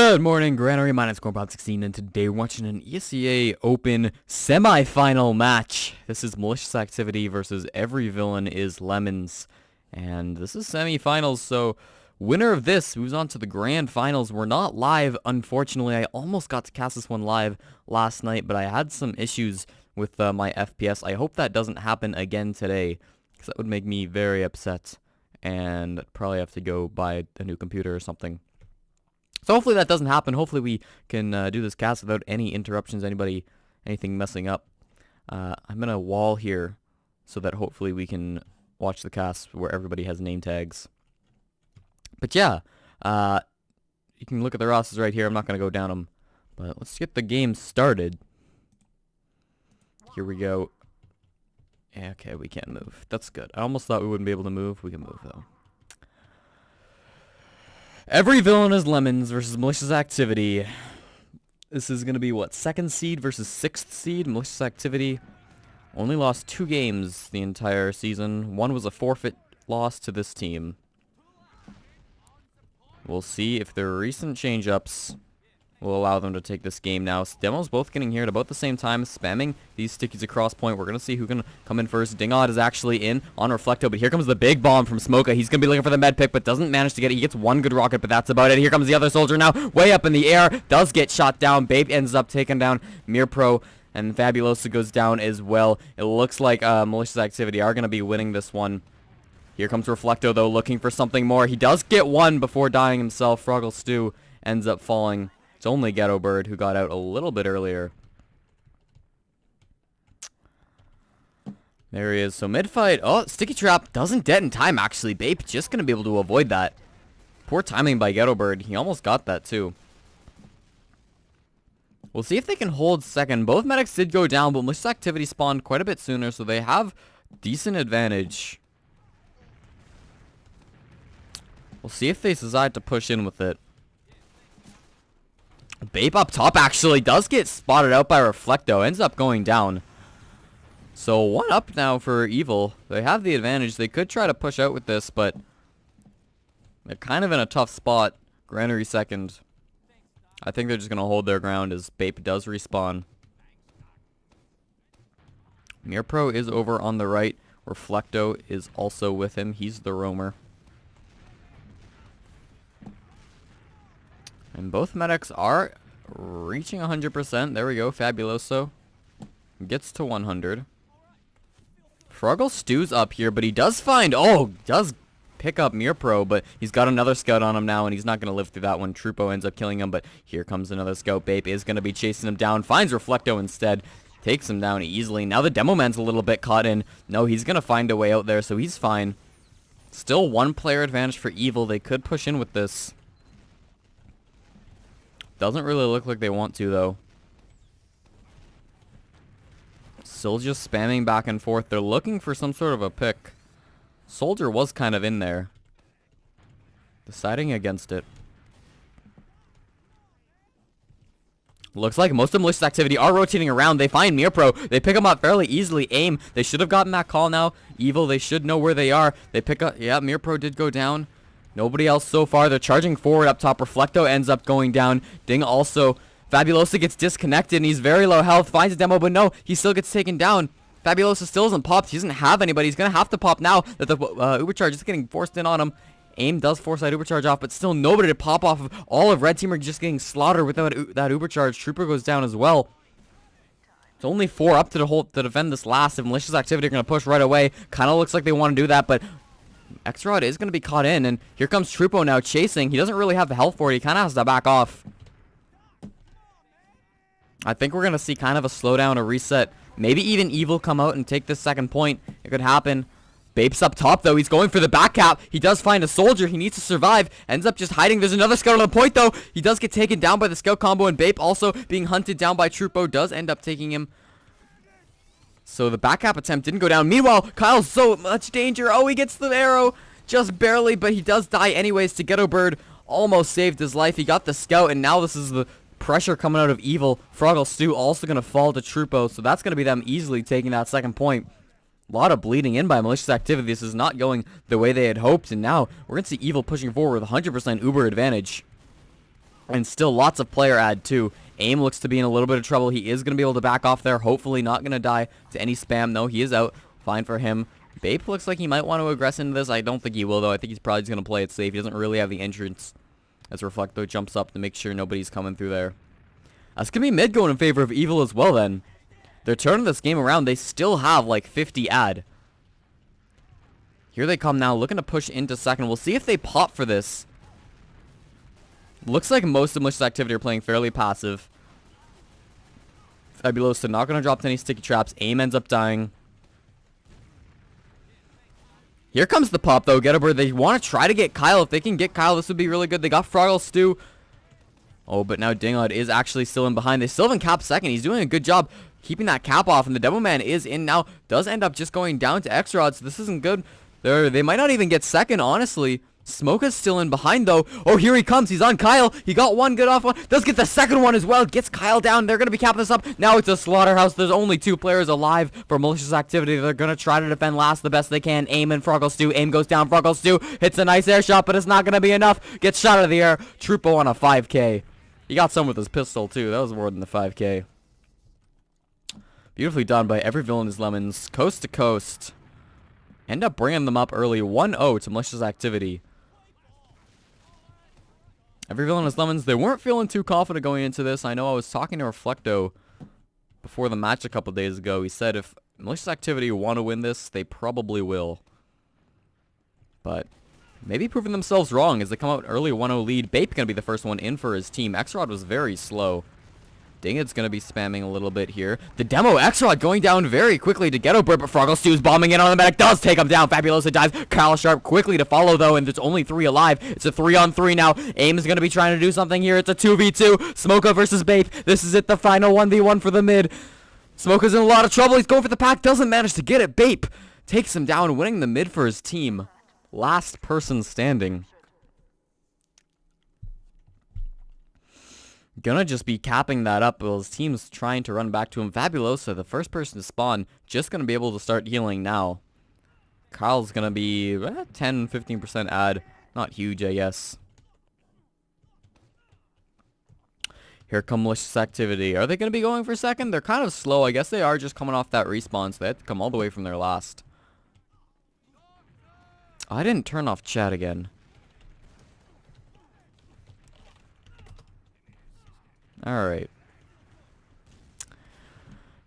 Good morning, Granary. My name is Cornbot16, and today we're watching an ESEA Open semi-final match. This is Malicious Activity versus Every Villain is Lemons, and this is semi-finals, so winner of this moves on to the grand finals. We're not live, unfortunately. I almost got to cast this one live last night, but I had some issues with my FPS. I hope that doesn't happen again today, because that would make me very upset, and I'd probably have to go buy a new computer or something. So hopefully that doesn't happen. Hopefully we can do this cast without any interruptions, anything messing up. I'm going to wall here so that hopefully we can watch the cast where everybody has name tags. But yeah, you can look at the rosters right here. I'm not going to go down them, but let's get the game started. Here we go. Yeah, okay, we can't move. That's good. I almost thought we wouldn't be able to move. We can move, though. Every Villain is Lemons versus Malicious Activity. This is going to be, what, 2nd seed versus 6th seed? Malicious Activity only lost 2 games the entire season. One was a forfeit loss to this team. We'll see if their recent change-ups will allow them to take this game now. Demo's both getting here at about the same time, spamming these stickies across point. We're going to see who can come in first. Dingod is actually in on Reflecto, but here comes the big bomb from Smoka. He's going to be looking for the med pick, but doesn't manage to get it. He gets one good rocket, but that's about it. Here comes the other soldier now, way up in the air. Does get shot down. Babe ends up taking down Mirpro, and Fabulosa goes down as well. It looks like Malicious Activity are going to be winning this one. Here comes Reflecto, though, looking for something more. He does get one before dying himself. Froggle Stew ends up falling. It's only Ghetto Bird who got out a little bit earlier. There he is. So mid-fight. Oh, Sticky Trap doesn't dead in time, actually. Bape just going to be able to avoid that. Poor timing by Ghetto Bird. He almost got that, too. We'll see if they can hold second. Both medics did go down, but Malicious Activity spawned quite a bit sooner, so they have decent advantage. We'll see if they decide to push in with it. Bape up top actually does get spotted out by Reflecto. Ends up going down. So 1 up now for Evil. They have the advantage. They could try to push out with this, but they're kind of in a tough spot. Granary second. I think they're just going to hold their ground as Bape does respawn. Mirpro is over on the right. Reflecto is also with him. He's the roamer. And both medics are reaching 100%. There we go. Fabuloso gets to 100. Froggle Stew's up here, but he does find... Oh, does pick up Mirpro, but he's got another scout on him now, and he's not going to live through that one. Trupo ends up killing him, but here comes another scout. Bape is going to be chasing him down. Finds Reflecto instead. Takes him down easily. Now the Demo Man's a little bit caught in. No, he's going to find a way out there, so he's fine. Still 1 player advantage for Evil. They could push in with this. Doesn't really look like they want to, though. Still just spamming back and forth. They're looking for some sort of a pick. Soldier was kind of in there. Deciding against it. Looks like most of Malicious Activity are rotating around. They find Mirpro. They pick him up fairly easily. Aim. They should have gotten that call now. Evil, they should know where they are. They pick up... Yeah, Mirpro did go down. Nobody else so far. They're charging forward up top. Reflecto ends up going down. Ding also. Fabulosa gets disconnected, and he's very low health. Finds a Demo, but no, he still gets taken down. Fabulosa still isn't popped. He doesn't have anybody. He's going to have to pop now that the Ubercharge is getting forced in on him. Aim does force that Ubercharge off, but still nobody to pop off of. All of Red Team are just getting slaughtered without that Ubercharge. Trooper goes down as well. It's only 4 up to defend this last. If Malicious Activity are going to push right away, kind of looks like they want to do that, but... X-Rod is going to be caught in, and here comes Trupo now chasing. He doesn't really have the health for it. He kind of has to back off. I think we're going to see kind of a slowdown, a reset. Maybe even Evil come out and take this second point. It could happen. Bape's up top, though. He's going for the back cap. He does find a soldier. He needs to survive. Ends up just hiding. There's another scout on the point, though. He does get taken down by the scout combo, and Bape also being hunted down by Trupo does end up taking him. So the back cap attempt didn't go down. Meanwhile, Kyle's so much danger. Oh, he gets the arrow just barely, but he does die anyways to Ghetto Bird. Almost saved his life. He got the scout, and now this is the pressure coming out of Evil. Froggle Stew also going to fall to Trupo, so that's going to be them easily taking that second point. A lot of bleeding in by Malicious Activity. This is not going the way they had hoped, and now we're going to see Evil pushing forward with 100% Uber advantage. And still lots of player add too. Aim looks to be in a little bit of trouble. He is going to be able to back off there. Hopefully not going to die to any spam. No, he is out. Fine for him. Bape looks like he might want to aggress into this. I don't think he will, though. I think he's probably just going to play it safe. He doesn't really have the entrance. As Reflecto jumps up to make sure nobody's coming through there. That's going to be mid going in favor of Evil as well, then. They're turning this game around. They still have, like, 50 ad. Here they come now, looking to push into second. We'll see if they pop for this. Looks like most of Malicious Activity are playing fairly passive. Fabulosa not going to drop any sticky traps. Aim ends up dying. Here comes the pop, though. Get Bird. They want to try to get Kyle. If they can get Kyle, this would be really good. They got Froggle Stew. Oh, but now Dingod is actually still in behind. They still haven't capped second. He's doing a good job keeping that cap off. And the Devil Man is in now. Does end up just going down to X-Rod, so this isn't good. They might not even get second, honestly. Smoka's still in behind, though. Oh, here he comes. He's on Kyle. He got one good off one. Does get the second one as well. Gets Kyle down. They're going to be capping this up. Now it's a slaughterhouse. There's only 2 players alive for Malicious Activity. They're going to try to defend last the best they can. Aim and Froggle Stew. Aim goes down. Froggle Stew hits a nice air shot, but it's not going to be enough. Gets shot out of the air. Trupo on a 5K. He got some with his pistol, too. That was more than the 5K. Beautifully done by every villain is Lemons. Coast to coast. End up bringing them up early. 1-0 to Malicious Activity. Every villain is Lemons. They weren't feeling too confident going into this. I know I was talking to Reflecto before the match a couple days ago. He said if Malicious Activity want to win this, they probably will. But maybe proving themselves wrong as they come out early 1-0 lead. Bape going to be the first one in for his team. X-Rod was very slow. Dinged's going to be spamming a little bit here. The demo X-Rod going down very quickly to Ghetto Bird, but Froggle Stew's bombing in on the medic. Does take him down. Fabulosa dives. Kyle Sharp quickly to follow, though, and there's only 3 alive. It's a 3-on-3 now. Aim is going to be trying to do something here. It's a 2v2. Smoka versus Bape. This is it, the final 1v1 for the mid. Smoka's in a lot of trouble. He's going for the pack. Doesn't manage to get it. Bape takes him down, winning the mid for his team. Last person standing. Gonna just be capping that up while his team's trying to run back to him. Fabulosa, the first person to spawn, just gonna be able to start healing now. Kyle's gonna be 10-15% ad. Not huge, I guess. Here come Malicious Activity. Are they gonna be going for second? They're kind of slow. I guess they are just coming off that respawn, so they have to come all the way from their last. Oh, I didn't turn off chat again. Alright.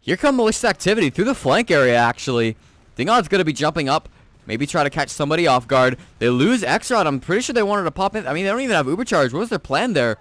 Here come Malicious Activity through the flank area, actually. Dingod's going to be jumping up. Maybe try to catch somebody off guard. They lose X-Rod. I'm pretty sure they wanted to pop in. I mean, they don't even have Uber Charge. What was their plan there?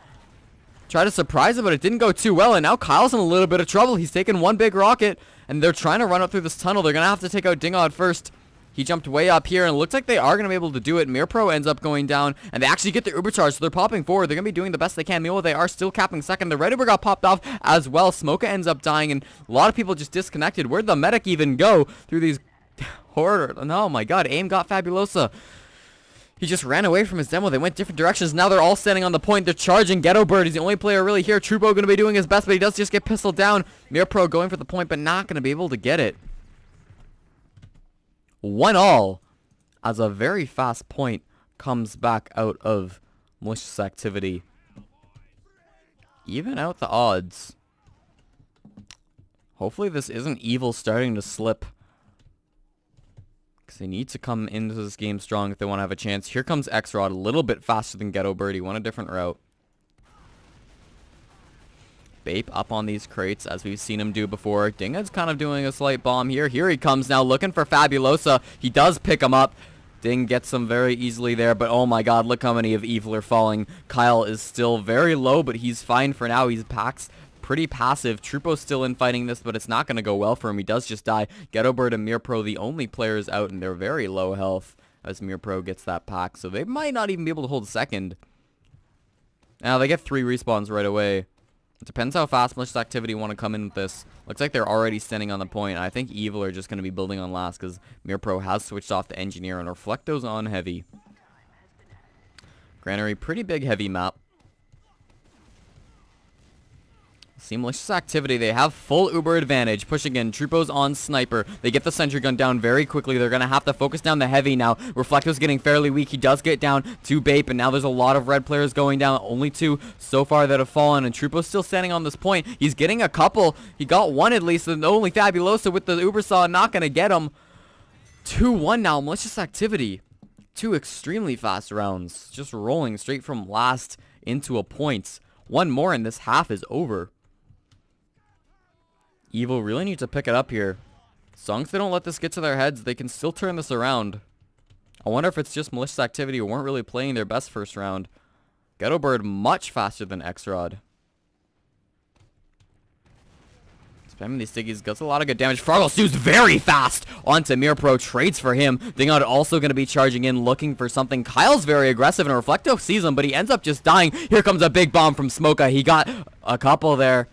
Try to surprise him, but it didn't go too well. And now Kyle's in a little bit of trouble. He's taking one big rocket. And they're trying to run up through this tunnel. They're going to have to take out Dingod first. He jumped way up here, and it looks like they are going to be able to do it. Mirpro ends up going down, and they actually get their Uber Charge, so they're popping forward. They're going to be doing the best they can. Meanwhile, they are still capping second. The Red Uber got popped off as well. Smoka ends up dying, and a lot of people just disconnected. Where'd the medic even go through these horror? Oh, my God. Aim got Fabulosa. He just ran away from his demo. They went different directions. Now they're all standing on the point. They're charging. Ghetto Bird, he's the only player really here. Trupo going to be doing his best, but he does just get pistoled down. Mirpro going for the point, but not going to be able to get it. 1-all. As a very fast point comes back out of Malicious Activity. Even out the odds. Hopefully this isn't Evil starting to slip. Because they need to come into this game strong if they want to have a chance. Here comes X-Rod, a little bit faster than Ghetto Bird. He went a different route. Bape up on these crates as we've seen him do before. Dinghead's kind of doing a slight bomb here. Here he comes now looking for Fabulosa. He does pick him up. Ding gets him very easily there, but oh my God, look how many of Evil are falling. Kyle is still very low, but he's fine for now. He's Pax pretty passive. Trupo's still in fighting this, but it's not going to go well for him. He does just die. Ghetto Bird and Mirpro, the only players out, and they're very low health as Mirpro gets that pack, so they might not even be able to hold second. Now, they get 3 respawns right away. It depends how fast Malicious Activity want to come in with this. Looks like they're already standing on the point. I think Evil are just going to be building on last because Mirpro has switched off the Engineer and Reflecto's on Heavy. Granary, pretty big heavy map. See Malicious Activity. They have full Uber advantage. Pushing in. Trupo's on Sniper. They get the sentry gun down very quickly. They're going to have to focus down the heavy now. Reflecto's getting fairly weak. He does get down to Bape, and now there's a lot of red players going down. Only 2 so far that have fallen, and Trupo's still standing on this point. He's getting a couple. He got one at least, and only Fabuloso with the Uber Saw not going to get him. 2-1 now. Malicious Activity. 2 extremely fast rounds. Just rolling straight from last into a point. One more and this half is over. Evil really need to pick it up here. As long as they don't let this get to their heads, they can still turn this around. I wonder if it's just Malicious Activity who weren't really playing their best first round. Ghetto Bird much faster than X-Rod. Spamming these stickies does a lot of good damage. Froggle Stew's very fast onto Mirpro. Trades for him. Dingod also going to be charging in, looking for something. Kyle's very aggressive, and Reflecto sees him, but he ends up just dying. Here comes a big bomb from Smoka. He got a couple there.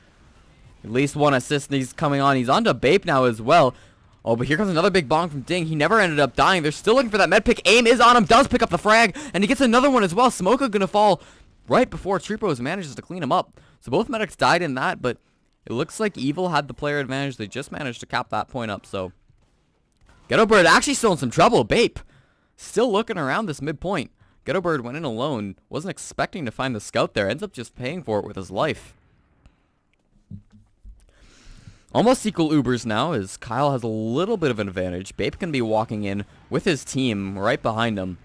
At least one assist, and he's coming on. He's on to Bape now as well. Oh, but here comes another big bomb from Ding. He never ended up dying. They're still looking for that med pick. Aim is on him. Does pick up the frag, and he gets another one as well. Smoka going to fall right before Tripos manages to clean him up. So both medics died in that, but it looks like Evil had the player advantage. They just managed to cap that point up, so Ghetto Bird actually still in some trouble. Bape still looking around this midpoint. Ghetto Bird went in alone. Wasn't expecting to find the scout there. Ends up just paying for it with his life. Almost equal Ubers now, as Kyle has a little bit of an advantage. Bape can be walking in with his team right behind him.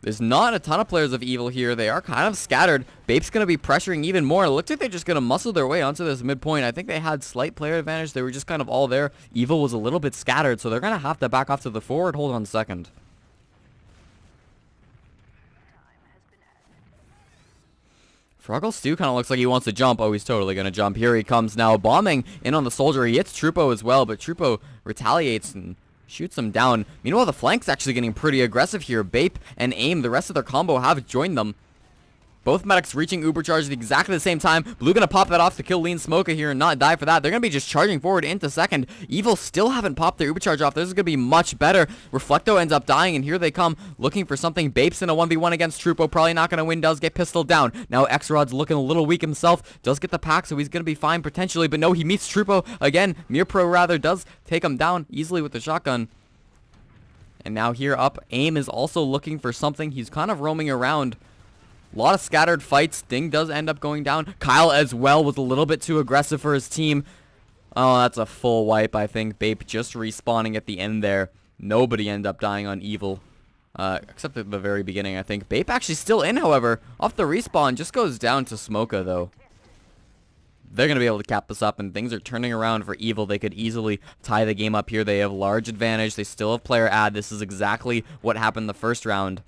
There's not a ton of players of Evil here. They are kind of scattered. Bape's going to be pressuring even more. It looks like they're just going to muscle their way onto this midpoint. I think they had slight player advantage. They were just kind of all there. Evil was a little bit scattered, so they're going to have to back off to the forward. Hold on a second. Froggle Stew kind of looks like he wants to jump. Oh, he's totally going to jump. Here he comes now, bombing in on the soldier. He hits Trupo as well, but Trupo retaliates and shoots him down. Meanwhile, the flank's actually getting pretty aggressive here. Bape and Aim, the rest of their combo, have joined them. Both medics reaching Uber charge at exactly the same time. Blue gonna pop that off to kill Lean Smoker here and not die for that. They're gonna be just charging forward into second. Evil still haven't popped their Uber charge off. This is gonna be much better. Reflecto ends up dying, and here they come looking for something. Bape's in a 1v1 against Trupo. Probably not gonna win. Does get pistoled down. Now X-Rod's looking a little weak himself. Does get the pack, so he's gonna be fine potentially. But no, he meets Trupo again. Mirpro rather does take him down easily with the shotgun. And now here up, Aim is also looking for something. He's kind of roaming around. A lot of scattered fights. Ding does end up going down. Kyle as well was a little bit too aggressive for his team. Oh, that's a full wipe, I think. Bape just respawning at the end there. Nobody ended up dying on Evil. Except at the very beginning, I think. Bape actually still in, however. Off the respawn. Just goes down to Smoka, though. They're going to be able to cap this up, and things are turning around for Evil. They could easily tie the game up here. They have large advantage. They still have player ad. This is exactly what happened the first round.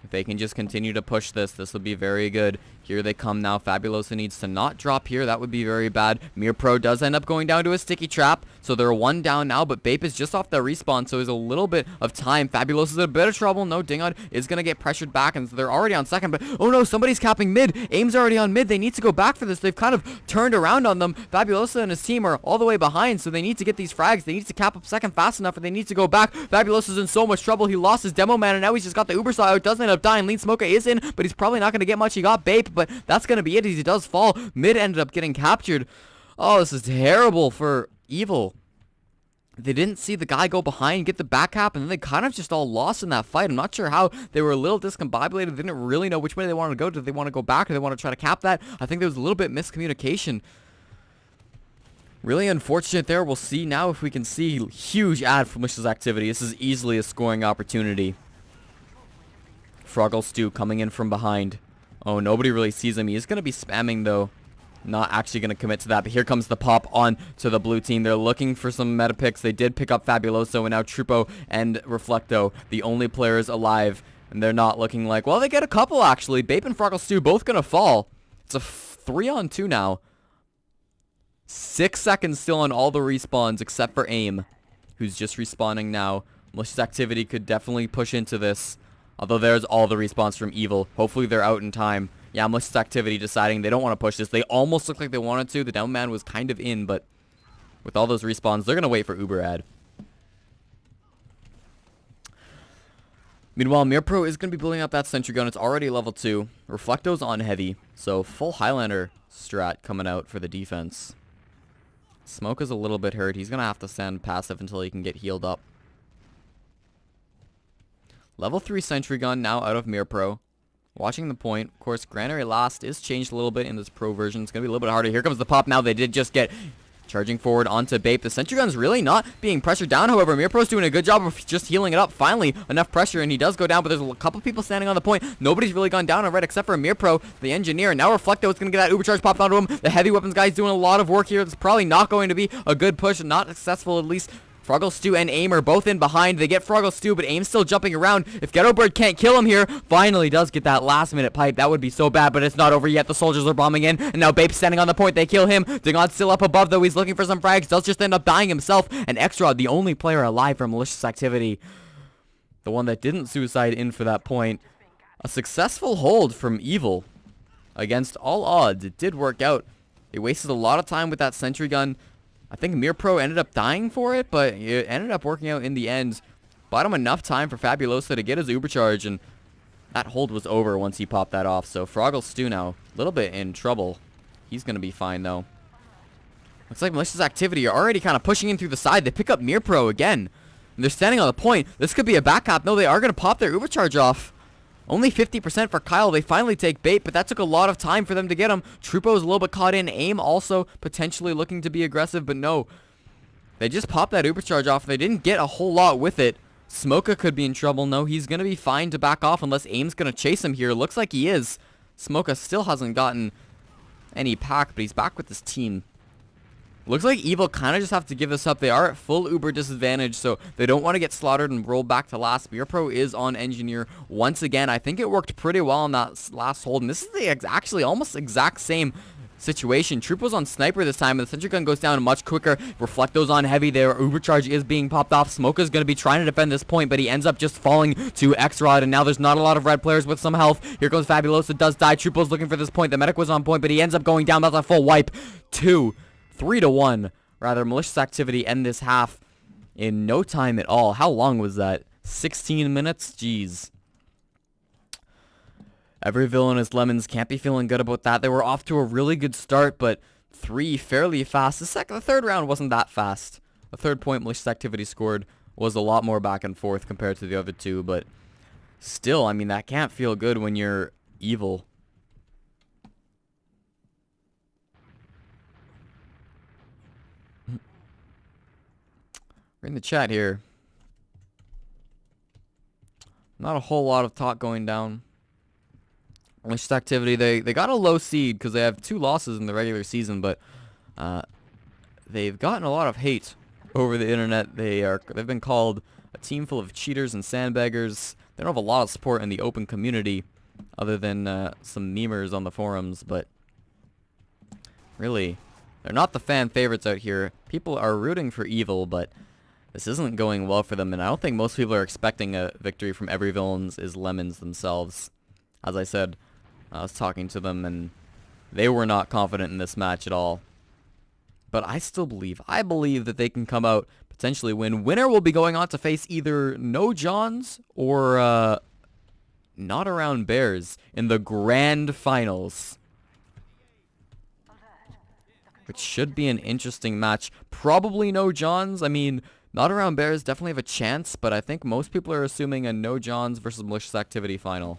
If they can just continue to push this, this will be very good. Here they come now. Fabuloso needs to not drop here. That would be very bad. Mirpro does end up going down to a sticky trap. So they're one down now, but Bape is just off the respawn, so there's a little bit of time. Fabuloso is in a bit of trouble. No, Dingod is going to get pressured back, and they're already on second. But, oh no, somebody's capping mid. Aim's already on mid. They need to go back for this. They've kind of turned around on them. Fabuloso and his team are all the way behind, so they need to get these frags. They need to cap up second fast enough, and they need to go back. Fabuloso's in so much trouble. He lost his demo man, and now he's just got the Uber saw out. Doesn't end up dying. Lean Smoker is in, but he's probably not going to get much. He got Bape, but that's going to be it. He does fall. Mid ended up getting captured. Oh, this is terrible for Evil. They didn't see the guy go behind, get the back cap, and then they kind of just all lost in that fight. I'm not sure how. They were a little discombobulated. They didn't really know which way they wanted to go. Did they want to go back, or they want to try to cap that? I think there was a little bit miscommunication. Really unfortunate there. We'll see now if we can see huge ad from Malicious Activity. This is easily a scoring opportunity. Froggle Stew coming in from behind. Oh, nobody really sees him. He is going to be spamming, though. Not actually going to commit to that, but here comes the pop on to the blue team. They're looking for some meta picks. They did pick up Fabuloso, and now Trupo and Reflecto, the only players alive, and they're not looking like, well, they get a couple, actually. Bape and Froggle Stew both going to fall. It's a 3-on-2 now. 6 seconds still on all the respawns except for Aim, who's just respawning now. Malicious Activity could definitely push into this, although there's all the respawns from Evil. Hopefully they're out in time. Yeah, Malicious Activity deciding they don't want to push this. They almost looked like they wanted to. The down man was kind of in, but with all those respawns, they're going to wait for Uber ad. Meanwhile, Mirpro is going to be building up that sentry gun. It's already level 2. Reflecto's on heavy, so full Highlander strat coming out for the defense. Smoke is a little bit hurt. He's going to have to stand passive until he can get healed up. Level 3 Sentry Gun now out of Mirror Pro. Watching the point. Of course, Granary Last is changed a little bit in this Pro version. It's going to be a little bit harder. Here comes the pop now. They did just get charging forward onto Bape. The Sentry Gun's really not being pressured down. However, Mirror Pro's doing a good job of just healing it up. Finally, enough pressure, and he does go down, but there's a couple people standing on the point. Nobody's really gone down on red except for Mirror Pro, the Engineer. And now Reflecto is going to get that Uber Charge popped onto him. The Heavy Weapons guy's doing a lot of work here. It's probably not going to be a good push, not successful at least. Froggle Stew and Aim are both in behind. They get Froggle Stew, but Aim's still jumping around. If Ghetto Bird can't kill him here, finally does get that last minute pipe. That would be so bad, but it's not over yet. The soldiers are bombing in, and now Bape's standing on the point. They kill him. Dingon's still up above, though. He's looking for some frags. Does just end up dying himself. And Extra, the only player alive from Malicious Activity, the one that didn't suicide in for that point. A successful hold from Evil. Against all odds, it did work out. They wasted a lot of time with that Sentry Gun. I think Mirror Pro ended up dying for it, but it ended up working out in the end. Bought him enough time for Fabulosa to get his Uber Charge, and that hold was over once he popped that off. So Froggle Stew now, a little bit in trouble. He's going to be fine, though. Looks like Malicious Activity are already kind of pushing in through the side. They pick up Mirror Pro again, and they're standing on the point. This could be a back cap. No, they are going to pop their Uber Charge off. Only 50% for Kyle. They finally take Bait, but that took a lot of time for them to get him. Trupo's a little bit caught in. Aim also potentially looking to be aggressive, but no. They just popped that Uber Charge off. They didn't get a whole lot with it. Smoka could be in trouble. No, he's going to be fine to back off unless Aim's going to chase him here. Looks like he is. Smoka still hasn't gotten any pack, but he's back with his team. Looks like Evil kind of just have to give this up. They are at full Uber disadvantage, so they don't want to get slaughtered and roll back to last. Mirror Pro is on Engineer once again. I think it worked pretty well on that last hold, and this is the actually almost exact same situation. Troop was on Sniper this time, and the Sentry Gun goes down much quicker. Reflecto's on Heavy there. Uber Charge is being popped off. Smoka's going to be trying to defend this point, but he ends up just falling to X-Rod, and now there's not a lot of red players with some health. Here goes Fabulosa. Does die. Trupo's looking for this point. The Medic was on point, but he ends up going down. That's a full wipe. 3-1. Rather, Malicious Activity end this half in no time at all. How long was that? 16 minutes? Jeez. Every villain is Lemons. Can't be feeling good about that. They were off to a really good start, but 3 fairly fast. The third round wasn't that fast. The third point Malicious Activity scored was a lot more back and forth compared to the other two, but still, I mean, that can't feel good when you're Evil. In the chat here, not a whole lot of talk going down. Malicious Activity, they got a low seed because they have 2 losses in the regular season, but they've gotten a lot of hate over the internet. They've been called a team full of cheaters and sandbaggers. They don't have a lot of support in the open community other than some memers on the forums, but really, they're not the fan favorites out here. People are rooting for Evil, but this isn't going well for them, and I don't think most people are expecting a victory from Every Villains is Lemons themselves. As I said, I was talking to them, and they were not confident in this match at all. But I still believe. I believe that they can come out, potentially win. Winner will be going on to face either No Johns or Not Around Bears in the grand finals, which should be an interesting match. Probably No Johns. I mean, Not Around Bears definitely have a chance, but I think most people are assuming a No Johns versus Malicious Activity final,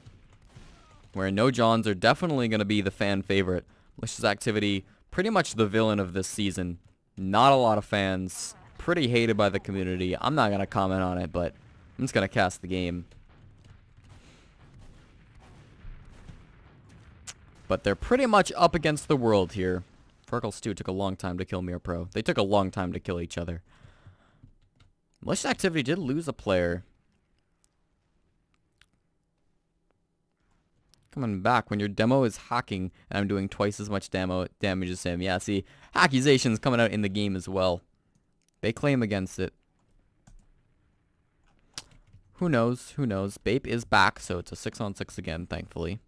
where No Johns are definitely going to be the fan favorite. Malicious Activity, pretty much the villain of this season. Not a lot of fans. Pretty hated by the community. I'm not going to comment on it, but I'm just going to cast the game. But they're pretty much up against the world here. Froggle Stew took a long time to kill Mirror Pro. They took a long time to kill each other. Malicious Activity did lose a player. Coming back when your demo is hacking and I'm doing twice as much damage as him. Yeah, see, accusations coming out in the game as well. They claim against it. Who knows? Who knows? Bape is back, so it's a 6-on-6 again, thankfully.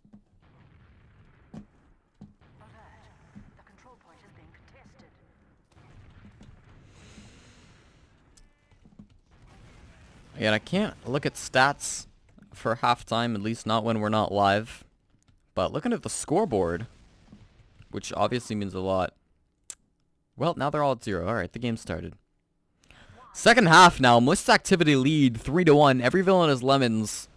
Again, I can't look at stats for halftime, at least not when we're not live. But looking at the scoreboard, which obviously means a lot. Well, now they're all at 0. Alright, the game started. Second half now. Malicious Activity lead 3-1. Every villain is lemons.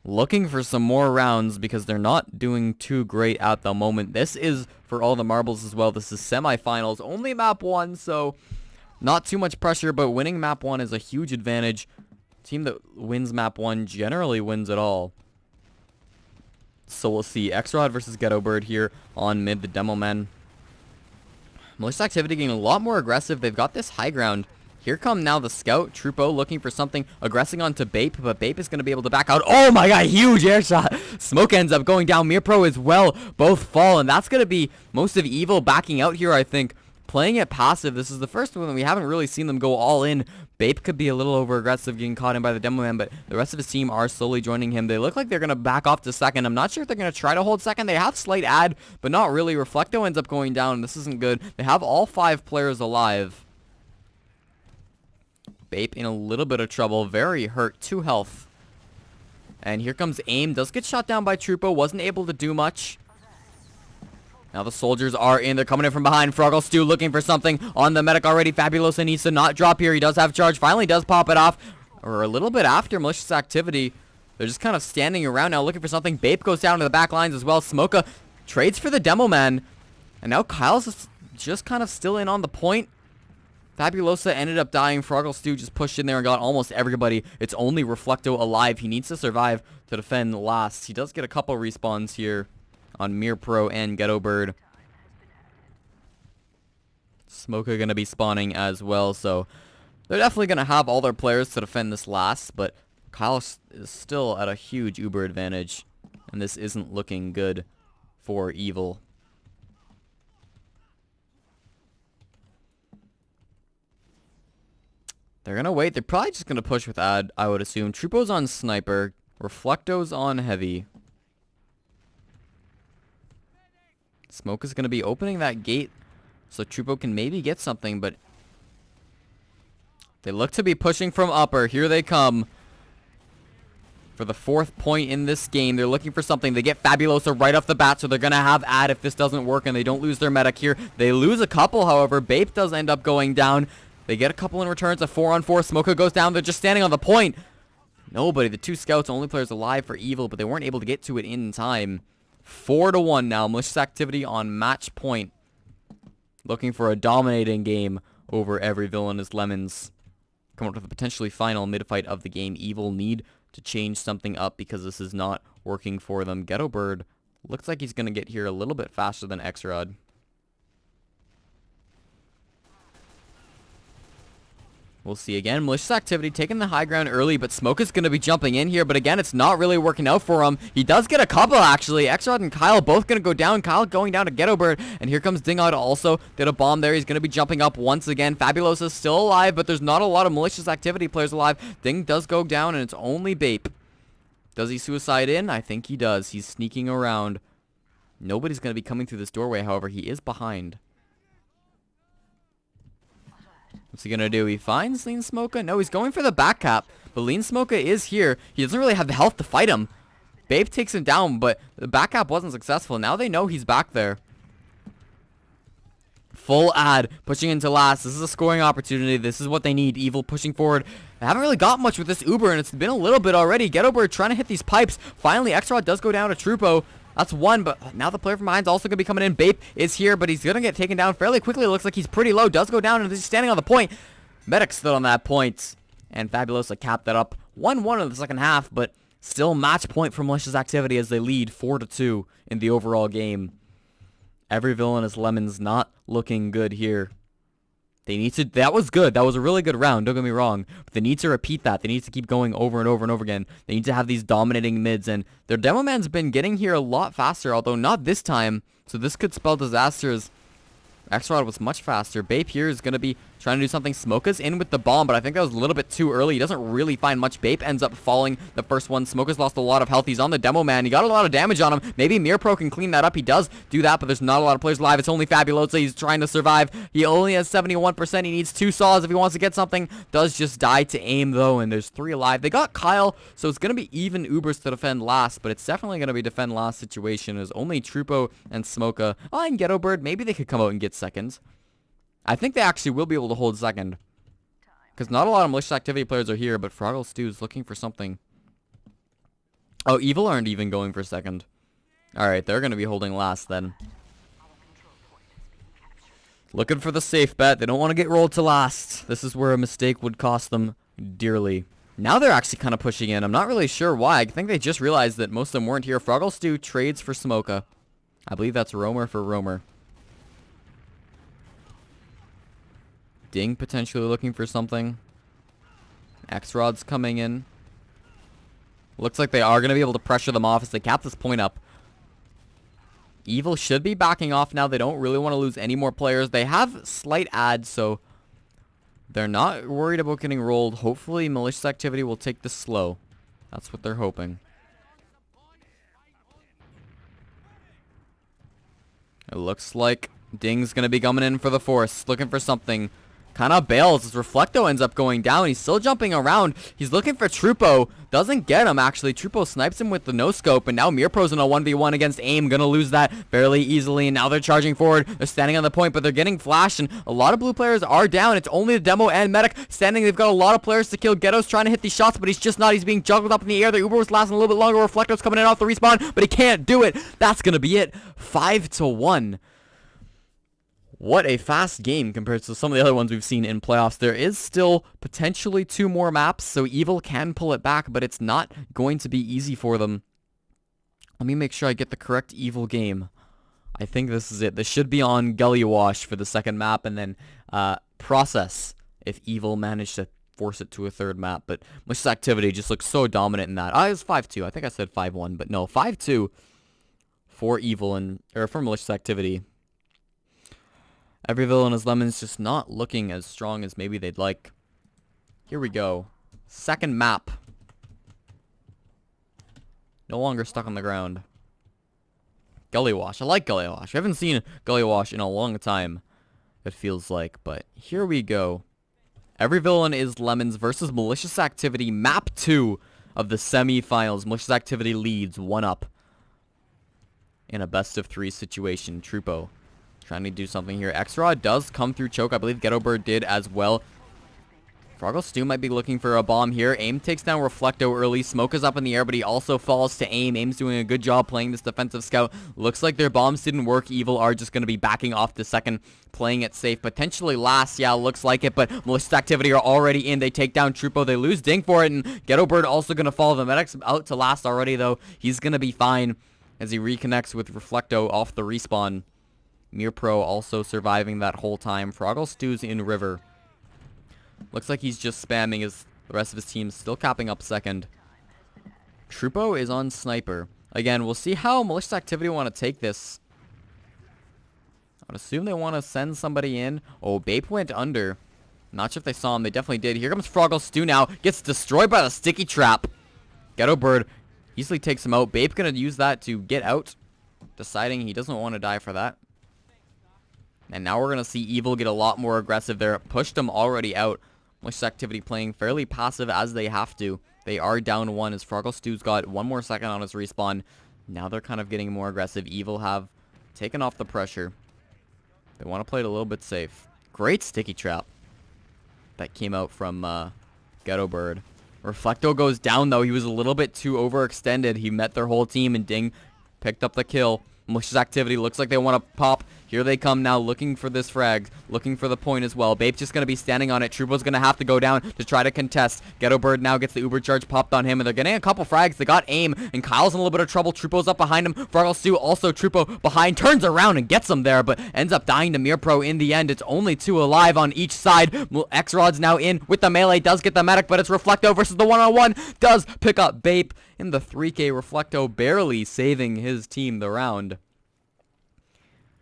Looking for some more rounds because they're not doing too great at the moment. This is for all the marbles as well. This is semifinals. Only map 1, so not too much pressure, but winning map 1 is a huge advantage. Team that wins map 1 generally wins it all. So we'll see. X-Rod versus Ghetto Bird here on mid, the Demo Men. Malicious Activity getting a lot more aggressive. They've got this high ground. Here come now the Scout. Trupo looking for something, aggressing onto Bape, but Bape is going to be able to back out. Oh my god, huge air shot. Smoke ends up going down. Mirpro as well. Both fall, and that's going to be most of Evil backing out here, I think. Playing it passive. This is the first one that we haven't really seen them go all in. Bape could be a little over aggressive getting caught in by the Demo Man, but the rest of his team are slowly joining him. They look like they're going to back off to second. I'm not sure if they're going to try to hold second. They have slight ad, but not really. Reflecto ends up going down. This isn't good. They have all 5 players alive. Bape in a little bit of trouble. Very hurt. 2 health. And here comes Aim. Does get shot down by Trupo. Wasn't able to do much. Now the soldiers are in. They're coming in from behind. Froggle Stew looking for something on the medic already. Fabulosa needs to not drop here. He does have charge. Finally does pop it off. Or a little bit after Malicious Activity. They're just kind of standing around now looking for something. Bape goes down to the back lines as well. Smoka trades for the Demo Man. And now Kyle's just kind of still in on the point. Fabulosa ended up dying. Froggle Stew just pushed in there and got almost everybody. It's only Reflecto alive. He needs to survive to defend last. He does get a couple respawns here on Mirpro and Ghetto Bird. Smoka going to be spawning as well, so they're definitely going to have all their players to defend this last, but Kyle is still at a huge Uber advantage, and this isn't looking good for Evil. They're going to wait. They're probably just going to push with Ad, I would assume. Trupo's on Sniper. Reflecto's on Heavy. Smoke is going to be opening that gate so Trupo can maybe get something, but they look to be pushing from upper. Here they come for the 4th point in this game. They're looking for something. They get Fabulosa right off the bat, so they're going to have Ad if this doesn't work, and they don't lose their medic here. They lose a couple, however. Bape does end up going down. They get a couple in return. It's a 4-on-4. Smoka goes down. They're just standing on the point. Nobody. The 2 scouts, only players alive for Evil, but they weren't able to get to it in time. 4-1 now. Malicious Activity on match point. Looking for a dominating game over Every Villain is Lemons. Come up with a potentially final mid-fight of the game. Evil need to change something up because this is not working for them. Ghetto Bird looks like he's going to get here a little bit faster than X-Rod. We'll see again. Malicious Activity taking the high ground early, but Smoke is going to be jumping in here. But again, it's not really working out for him. He does get a couple, actually. X-Rod and Kyle both going to go down. Kyle going down to Ghetto Bird. And here comes Dingout also. Did a bomb there. He's going to be jumping up once again. Fabulosa is still alive, but there's not a lot of Malicious Activity players alive. Ding does go down, and it's only Bape. Does he suicide in? I think he does. He's sneaking around. Nobody's going to be coming through this doorway, however. He is behind. What's he going to do? He finds Lean Smoka? No, he's going for the back cap. But Lean Smoka is here. He doesn't really have the health to fight him. Babe takes him down, but the back cap wasn't successful. Now they know he's back there. Full Ad, pushing into last. This is a scoring opportunity. This is what they need. Evil pushing forward. They haven't really got much with this Uber, and it's been a little bit already. Ghetto Bird trying to hit these pipes. Finally, X-Rod does go down to Trupo. That's one, but now the player from behind is also going to be coming in. Bape is here, but he's going to get taken down fairly quickly. It looks like he's pretty low. Does go down, and he's standing on the point. Medic stood on that point, and Fabulosa capped that up. 1-1 in the second half, but still match point for Malicious Activity as they lead 4-2 in the overall game. Every Villain is Lemons not looking good here. They need to... That was good. That was a really good round. Don't get me wrong. But they need to repeat that. They need to keep going over and over and over again. They need to have these dominating mids. And their Demo Man's been getting here a lot faster, although not this time. So this could spell disasters. X-Rod was much faster. Bape here is going to be trying to do something. Smoka's in with the bomb, but I think that was a little bit too early. He doesn't really find much. Bape ends up falling the first one. Smoka's lost a lot of health. He's on the demo man. He got a lot of damage on him. Maybe Mirpro can clean that up. He does do that, but there's not a lot of players alive. It's only Fabulosa. He's trying to survive. He only has 71%. He needs 2 saws if he wants to get something. Does just die to aim, though, and there's 3 alive. They got Kyle, so it's going to be even Ubers to defend last, but it's definitely going to be defend last situation. There's only Trupo and Smoka. Oh, and Ghetto Bird. Maybe they could come out and get seconds. I think they actually will be able to hold second. Because not a lot of Malicious Activity players are here, but Froggle Stew's looking for something. Oh, Evil aren't even going for second. Alright, they're going to be holding last then. Looking for the safe bet. They don't want to get rolled to last. This is where a mistake would cost them dearly. Now they're actually kind of pushing in. I'm not really sure why. I think they just realized that most of them weren't here. Froggle Stew trades for Smoka. I believe that's Roamer for Roamer. Ding potentially looking for something. X-Rod's coming in. Looks like they are going to be able to pressure them off as they cap this point up. Evil should be backing off now. They don't really want to lose any more players. They have slight ads, so they're not worried about getting rolled. Hopefully Malicious Activity will take this slow. That's what they're hoping. It looks like Ding's going to be coming in for the force, looking for something. Kind of bails as Reflecto ends up going down. He's still jumping around. He's looking for Trupo. Doesn't get him, actually. Trupo snipes him with the no-scope, and now Mirpro's in a 1v1 against AIM. Gonna lose that fairly easily, and now they're charging forward. They're standing on the point, but they're getting flashed, and a lot of blue players are down. It's only the demo and medic standing. They've got a lot of players to kill. Ghetto's trying to hit these shots, but he's just not. He's being juggled up in the air. The Uber was lasting a little bit longer. Reflecto's coming in off the respawn, but he can't do it. That's gonna be it. 5-1. What a fast game compared to some of the other ones we've seen in playoffs. There is still potentially 2 more maps, so Evil can pull it back, but it's not going to be easy for them. Let me make sure I get the correct Evil game. I think this is it. This should be on Gully Wash for the second map, and then Process if Evil managed to force it to a third map. But Malicious Activity just looks so dominant in that. It was 5-2. I think I said 5-1, but no, 5-2 for Evil or for Malicious Activity. Every villain is Lemons just not looking as strong as maybe they'd like. Here we go. Second map. No longer stuck on the ground. Gully Wash. I like Gully Wash. I haven't seen Gully Wash in a long time, it feels like. But here we go. Every villain is Lemons versus Malicious Activity. Map 2 of the semifinals. Malicious Activity leads 1-up in a best-of-3 situation. Trupo trying to do something here. X-Rod does come through choke. I believe Ghetto Bird did as well. Froggle Stew might be looking for a bomb here. AIM takes down Reflecto early. Smoke is up in the air, but he also falls to AIM. AIM's doing a good job playing this defensive scout. Looks like their bombs didn't work. Evil are just going to be backing off the second, playing it safe. Potentially last. Yeah, looks like it, but Malicious Activity are already in. They take down Trupo. They lose Ding for it, and Ghetto Bird also going to fall. The medic's out to last already, though. He's going to be fine as he reconnects with Reflecto off the respawn. Mirpro also surviving that whole time. Froggle Stew's in River. Looks like he's just spamming as the rest of his team still capping up second. Trupo is on Sniper. Again, we'll see how Malicious Activity want to take this. I'd assume they want to send somebody in. Oh, Bape went under. Not sure if they saw him. They definitely did. Here comes Froggle Stew now. Gets destroyed by the sticky trap. Ghetto Bird easily takes him out. Bape going to use that to get out. Deciding he doesn't want to die for that. And now we're going to see Evil get a lot more aggressive there. Pushed them already out. Malicious Activity playing fairly passive as they have to. They are down 1 as Froggle Stew's got 1 more second on his respawn. Now they're kind of getting more aggressive. Evil have taken off the pressure. They want to play it a little bit safe. Great sticky trap that came out from Ghetto Bird. Reflecto goes down, though. He was a little bit too overextended. He met their whole team, and Ding picked up the kill. Malicious Activity looks like they want to pop. Here they come now, looking for this frag, looking for the point as well. Bape's just going to be standing on it. Trupo's going to have to go down to try to contest. Ghetto Bird now gets the Uber charge popped on him, and they're getting a couple frags. They got AIM, and Kyle's in a little bit of trouble. Trupo's up behind him. Froggle Stew also Trupo behind, turns around and gets him there, but ends up dying to Mirpro in the end. It's only 2 alive on each side. X-Rod's now in with the melee, does get the medic, but it's Reflecto versus the one-on-one. Does pick up Bape in the 3K. Reflecto barely saving his team the round.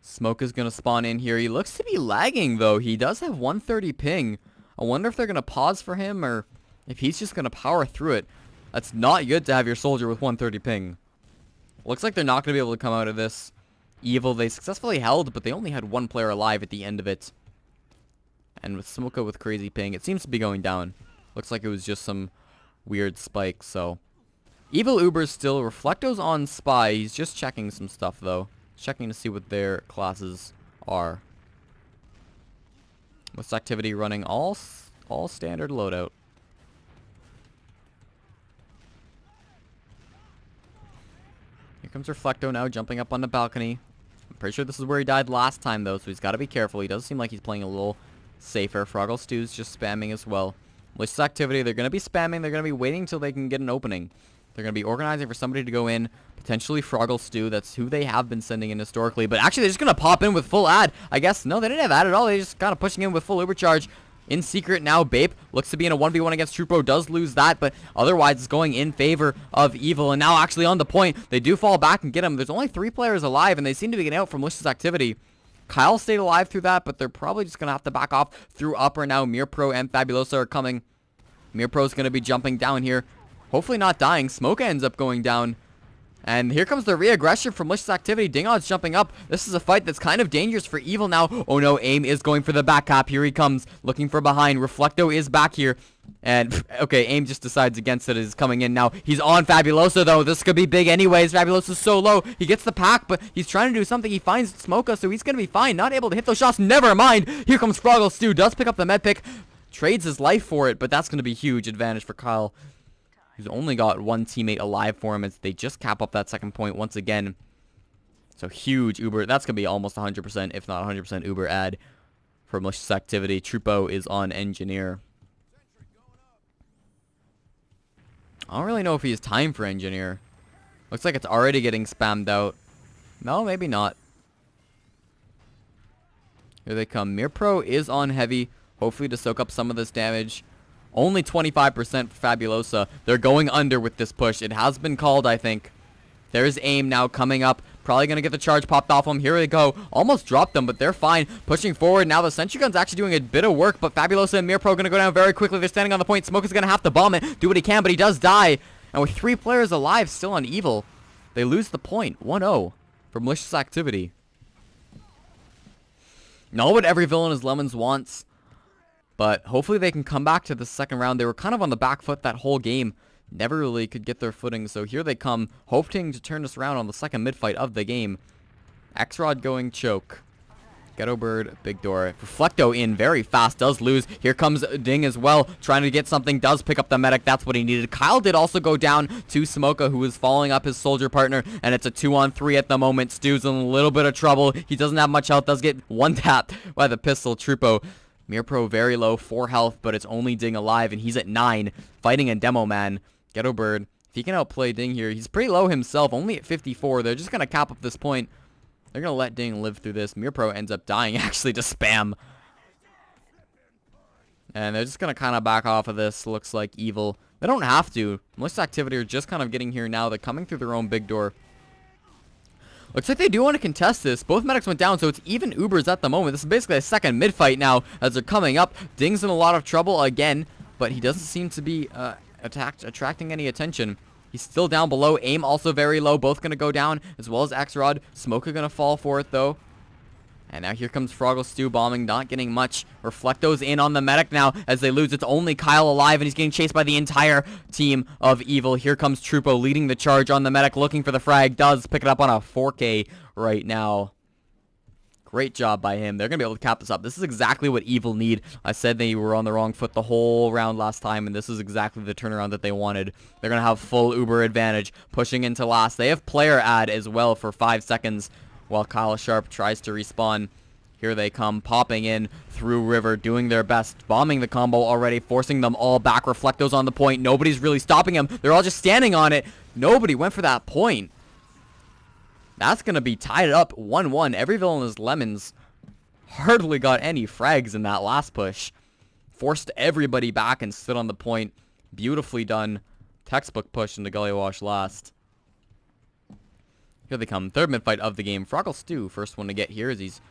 Smoke is going to spawn in here. He looks to be lagging, though. He does have 130 ping. I wonder if they're going to pause for him or if he's just going to power through it. That's not good to have your soldier with 130 ping. Looks like they're not going to be able to come out of this. Evil, they successfully held, but they only had one player alive at the end of it. And with Smoka with crazy ping, it seems to be going down. Looks like it was just some weird spike, so. Evil Uber's still. Reflecto's on Spy. He's just checking some stuff, though. Checking to see what their classes are. Malicious Activity running all standard loadout. Here comes Reflecto now, jumping up on the balcony. I'm pretty sure this is where he died last time, though, so he's got to be careful. He does seem like he's playing a little safer. Froggle Stew's just spamming as well. Malicious Activity, they're going to be spamming. They're going to be waiting until they can get an opening. They're going to be organizing for somebody to go in. Potentially Froggle Stew. That's who they have been sending in historically. But actually, they're just going to pop in with full ad. I guess, no, they didn't have ad at all. They just kind of pushing in with full Ubercharge. In secret now, Bape looks to be in a 1v1 against Trupo. Does lose that, but otherwise it's going in favor of Evil. And now actually on the point, they do fall back and get him. There's only 3 players alive, and they seem to be getting out from Malicious Activity. Kyle stayed alive through that, but they're probably just going to have to back off through upper now. Mirpro and Fabulosa are coming. Mirpro's going to be jumping down here. Hopefully not dying. Smoke ends up going down. And here comes the re-aggression from Malicious Activity. Dingod's jumping up. This is a fight that's kind of dangerous for Evil now. Oh no, Aim is going for the back cap. Here he comes, looking for behind. Reflecto is back here. And, okay, Aim just decides against it. Is coming in now. He's on Fabulosa, though. This could be big anyways. Fabulosa's so low. He gets the pack, but he's trying to do something. He finds Smoka, so he's going to be fine. Not able to hit those shots. Never mind. Here comes Froggle Stew. Does pick up the med pick. Trades his life for it, but that's going to be huge advantage for Kyle. He's only got one teammate alive for him as they just cap up that second point once again. So huge Uber. That's going to be almost 100%, if not 100% Uber ad for Malicious Activity. Trupo is on Engineer. I don't really know if he has time for Engineer. Looks like it's already getting spammed out. No, maybe not. Here they come. Mirpro is on Heavy. Hopefully to soak up some of this damage. Only 25% for Fabulosa. They're going under with this push. It has been called, I think. There's Aim now coming up. Probably going to get the charge popped off them. Here they go. Almost dropped them, but they're fine. Pushing forward. Now the Sentry Gun's actually doing a bit of work, but Fabulosa and Mirpro going to go down very quickly. They're standing on the point. Smoke is going to have to bomb it. Do what he can, but he does die. And with 3 players alive still on Evil, they lose the point. 1-0 for Malicious Activity. Not what every villain is Lemons wants. But hopefully they can come back to the second round. They were kind of on the back foot that whole game. Never really could get their footing. So here they come, hoping to turn this around on the second mid-fight of the game. X-Rod going choke. Ghetto Bird, Big Door. Reflecto in very fast. Does lose. Here comes Ding as well. Trying to get something. Does pick up the medic. That's what he needed. Kyle did also go down to Smoka, who was following up his soldier partner. And it's a 2-on-3 at the moment. Stew's in a little bit of trouble. He doesn't have much health. Does get one tap by the pistol. Trupo. Mirpro very low, 4 health, but it's only Ding alive, and he's at 9, fighting a Demo Man. Ghetto Bird, if he can outplay Ding here, he's pretty low himself, only at 54. They're just going to cap up this point. They're going to let Ding live through this. Mirpro ends up dying, actually, to spam. And they're just going to kind of back off of this, looks like Evil. They don't have to. Malicious Activity are just kind of getting here now. They're coming through their own big door. Looks like they do want to contest this. Both medics went down, so it's even Ubers at the moment. This is basically a second mid-fight now as they're coming up. Ding's in a lot of trouble again, but he doesn't seem to be attracting any attention. He's still down below. Aim also very low. Both going to go down, as well as X-Rod. Smoker going to fall for it, though. And now here comes Froggle Stew bombing, not getting much. Reflecto's in on the medic now as they lose. It's only Kyle alive, and he's getting chased by the entire team of Evil. Here comes Trupo leading the charge on the medic, looking for the frag. Does pick it up on a 4K right now. Great job by him. They're going to be able to cap this up. This is exactly what Evil need. I said they were on the wrong foot the whole round last time, and this is exactly the turnaround that they wanted. They're going to have full Uber advantage, pushing into last. They have player ad as well for 5 seconds. While Kyle Sharp tries to respawn. Here they come, popping in through River, doing their best, bombing the combo already, forcing them all back. Reflecto's on the point. Nobody's really stopping him. They're all just standing on it. Nobody went for that point. That's going to be tied up 1-1. Every villain is Lemons. Hardly got any frags in that last push. Forced everybody back and stood on the point. Beautifully done. Textbook push into Gully Wash last. Here they come. Third mid-fight of the game. Froggle Stew, first one to get here as he's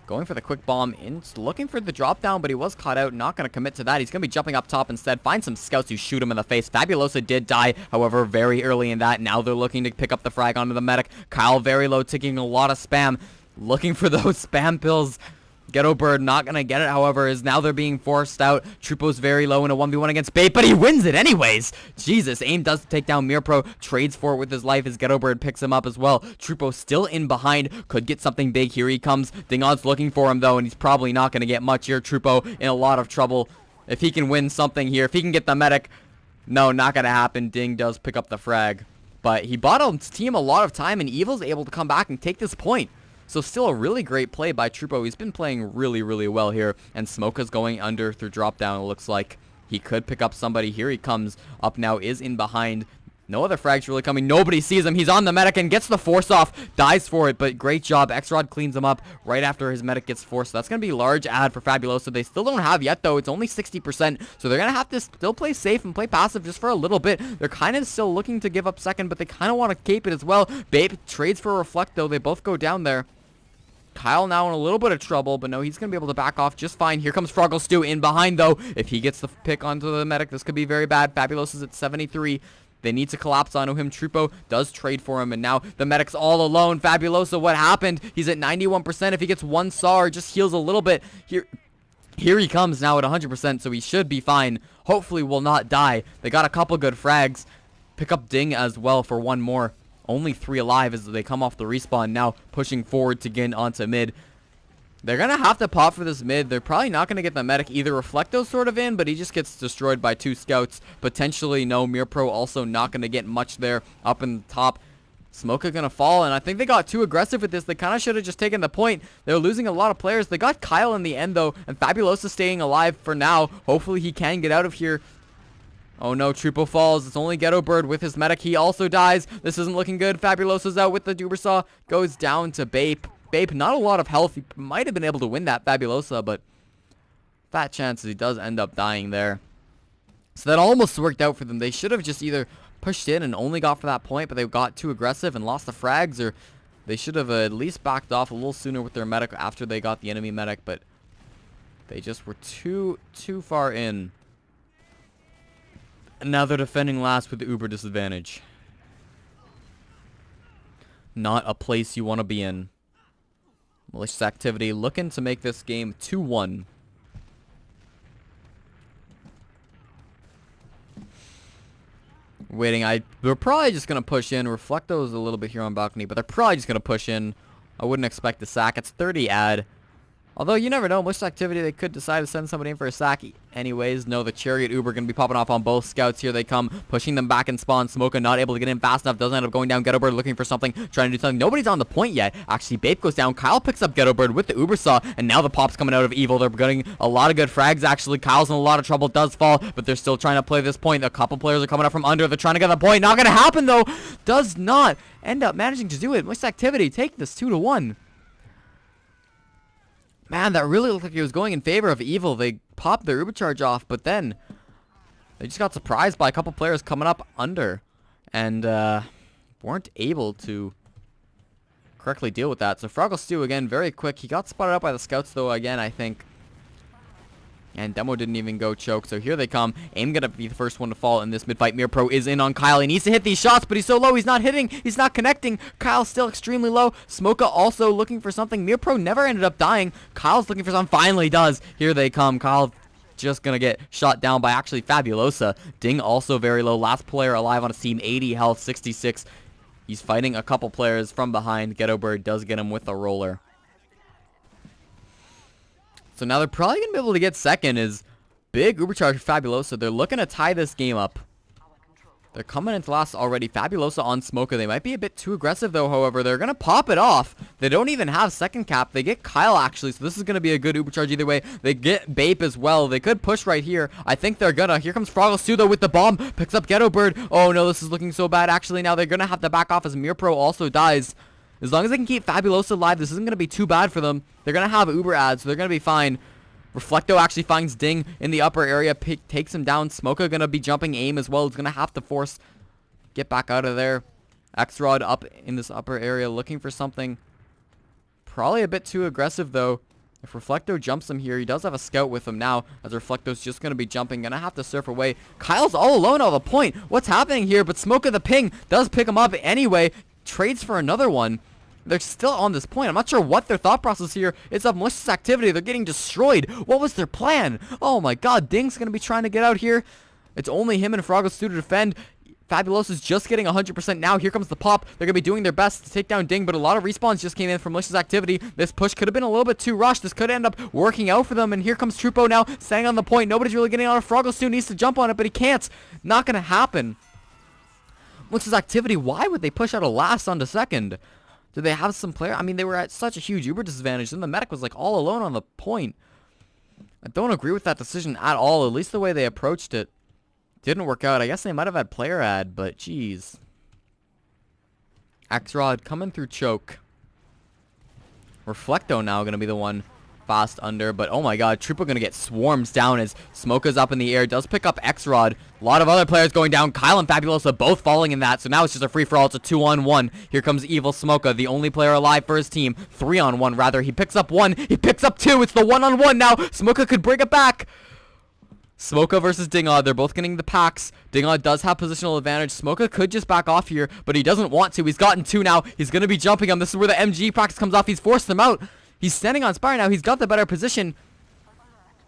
going for the quick bomb, looking for the drop down, but he was caught out. Not going to commit to that. He's going to be jumping up top instead. Find some scouts who shoot him in the face. Fabulosa did die, however, very early in that. Now they're looking to pick up the frag onto the medic. Kyle very low, taking a lot of spam. Looking for those spam pills. Ghetto Bird not going to get it, however, as now they're being forced out. Trupo's very low in a 1v1 against Bait, but he wins it anyways. Jesus, Aim does take down Mirpro, trades for it with his life as Ghetto Bird picks him up as well. Trupo still in behind, could get something big. Here he comes. Dingod's looking for him, though, and he's probably not going to get much here. Trupo in a lot of trouble. If he can win something here, if he can get the medic, no, not going to happen. Ding does pick up the frag, but he bought his team a lot of time, and Evil's able to come back and take this point. So still a really great play by Trupo. He's been playing really, really well here. And Smoka's going under through drop down. It looks like he could pick up somebody. Here he comes up now, is in behind. No other frags really coming. Nobody sees him. He's on the medic and gets the force off. Dies for it, but great job. X-Rod cleans him up right after his medic gets forced. So that's going to be a large ad for Fabulosa. They still don't have yet, though. It's only 60%. So they're going to have to still play safe and play passive just for a little bit. They're kind of still looking to give up second, but they kind of want to cape it as well. Babe trades for Reflect, though. They both go down there. Kyle now in a little bit of trouble, but no, he's going to be able to back off just fine. Here comes Froggle Stew in behind, though. If he gets the pick onto the medic, this could be very bad. Fabulous is at 73. They need to collapse onto him. Trupo does trade for him, and now the medic's all alone. Fabulosa, what happened? He's at 91%. If he gets one saw or just heals a little bit, here he comes now at 100%, so he should be fine. Hopefully will not die. They got a couple good frags. Pick up Ding as well for one more. Only 3 alive as they come off the respawn, now pushing forward to get onto mid. They're going to have to pop for this mid. They're probably not going to get the medic either. Reflecto sort of in, but he just gets destroyed by 2 scouts. Potentially no. Mirpro also not going to get much there up in the top. Smoka going to fall, and I think they got too aggressive with this. They kind of should have just taken the point. They're losing a lot of players. They got Kyle in the end, though, and Fabulosa staying alive for now. Hopefully he can get out of here. Oh no, Trupo falls. It's only Ghetto Bird with his medic. He also dies. This isn't looking good. Fabulosa's out with the Dubersaw. Goes down to Bape. Bape, not a lot of health. He might have been able to win that Fabulosa, but fat chances he does end up dying there. So that almost worked out for them. They should have just either pushed in and only got for that point, but they got too aggressive and lost the frags, or they should have at least backed off a little sooner with their medic after they got the enemy medic, but they just were too far in. And now they're defending last with the uber disadvantage. Not a place you want to be in. Malicious Activity looking to make this game 2-1. Waiting, they're probably just going to push in. Reflecto's a little bit here on balcony, but they're probably just going to push in. I wouldn't expect the sack. It's 30 ad. Although, you never know. Malicious Activity, they could decide to send somebody in for a sack. Anyways, no, the Chariot Uber going to be popping off on both scouts. Here they come, pushing them back in spawn. Smoka not able to get in fast enough. Doesn't end up going down. Ghetto Bird looking for something, trying to do something. Nobody's on the point yet. Actually, Bape goes down. Kyle picks up Ghetto Bird with the Uber Saw, and now the pop's coming out of Evil. They're getting a lot of good frags, actually. Kyle's in a lot of trouble. Does fall, but they're still trying to play this point. A couple players are coming up from under. They're trying to get the point. Not going to happen, though. Does not end up managing to do it. Malicious Activity take this 2-1. Man, that really looked like it was going in favor of Evil. They popped their Uber charge off, but then they just got surprised by a couple players coming up under and weren't able to correctly deal with that. So Froggle Stew, again, very quick. He got spotted out by the scouts, though, again, I think. And Demo didn't even go choke, so here they come. Aim gonna be the first one to fall in this mid-fight. Mirpro is in on Kyle. He needs to hit these shots, but he's so low, he's not hitting. He's not connecting. Kyle's still extremely low. Smoka also looking for something. Mirpro never ended up dying. Kyle's looking for something. Finally does. Here they come. Kyle just gonna get shot down by actually Fabulosa. Ding also very low. Last player alive on his team, 80 health, 66. He's fighting a couple players from behind. Ghetto Bird does get him with a roller. So now they're probably going to be able to get second is big Ubercharge Fabulosa. They're looking to tie this game up. They're coming into last already. Fabulosa on Smoker. They might be a bit too aggressive, though, however. They're going to pop it off. They don't even have second cap. They get Kyle, actually, so this is going to be a good Ubercharge either way. They get Bape as well. They could push right here. I think they're going to. Here comes Froggle Stew, though, with the bomb. Picks up Ghetto Bird. Oh, no, this is looking so bad. Actually, now they're going to have to back off as Mirpro also dies. As long as they can keep Fabulosa alive, this isn't going to be too bad for them. They're going to have Uber ads, so they're going to be fine. Reflecto actually finds Ding in the upper area, takes him down. Smoka going to be jumping Aim as well. He's going to have to force get back out of there. X-Rod up in this upper area looking for something. Probably a bit too aggressive, though. If Reflecto jumps him here, he does have a scout with him now, as Reflecto's just going to be jumping. Going to have to surf away. Kyle's all alone on the point. What's happening here? But Smoke of the Ping does pick him up anyway. Trades for another one. They're still on this point. I'm not sure what their thought process here is of Malicious Activity. They're getting destroyed. What was their plan? Oh my god, Ding's going to be trying to get out here. It's only him and Froggle Stu to defend. Fabulos is just getting 100% now. Here comes the pop. They're going to be doing their best to take down Ding, but a lot of respawns just came in from Malicious Activity. This push could have been a little bit too rushed. This could end up working out for them, and here comes Trupo now, standing on the point. Nobody's really getting out of Froggle Stu. Needs to jump on it, but he can't. Not going to happen. Malicious Activity, why would they push out a last onto second? Did they have some player? I mean, they were at such a huge Uber disadvantage, and the medic was like all alone on the point. I don't agree with that decision at all, at least the way they approached it. Didn't work out. I guess they might have had player ad, but jeez. X-Rod coming through choke. Reflecto now going to be the one fast under, but oh my god, Troopo going to get swarms down as Smoka's up in the air. Does pick up X-Rod. A lot of other players going down. Kyle and Fabulosa both falling in that, so now it's just a free-for-all. It's a 2-on-1. Here comes Evil Smoka, the only player alive for his team. 3-on-1, rather. He picks up one. He picks up two. It's the 1-on-1 now. Smoka could bring it back. Smoka versus Dingod. They're both getting the packs. Dingod does have positional advantage. Smoka could just back off here, but he doesn't want to. He's gotten two now. He's going to be jumping him. This is where the MG practice comes off. He's forced them out. He's standing on Spire now. He's got the better position.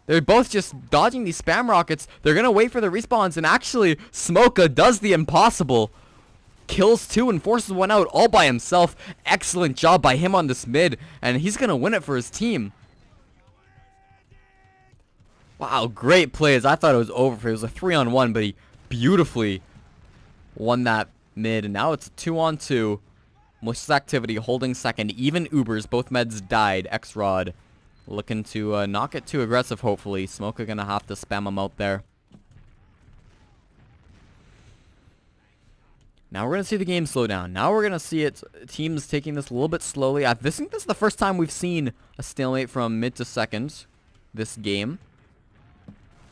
They're both just dodging these spam rockets. They're going to wait for the respawns, and actually, Smoka does the impossible. Kills two and forces one out all by himself. Excellent job by him on this mid, and he's going to win it for his team. Wow, great plays. I thought it was over for him. It was a 3-on-1, but he beautifully won that mid. And now it's a 2-on-2. Malicious Activity holding second. Even Ubers. Both meds died. X-Rod looking to not get too aggressive, hopefully. Smoka going to have to spam him out there. Now we're going to see the game slow down. Now we're going to see teams taking this a little bit slowly. I think this is the first time we've seen a stalemate from mid to second this game.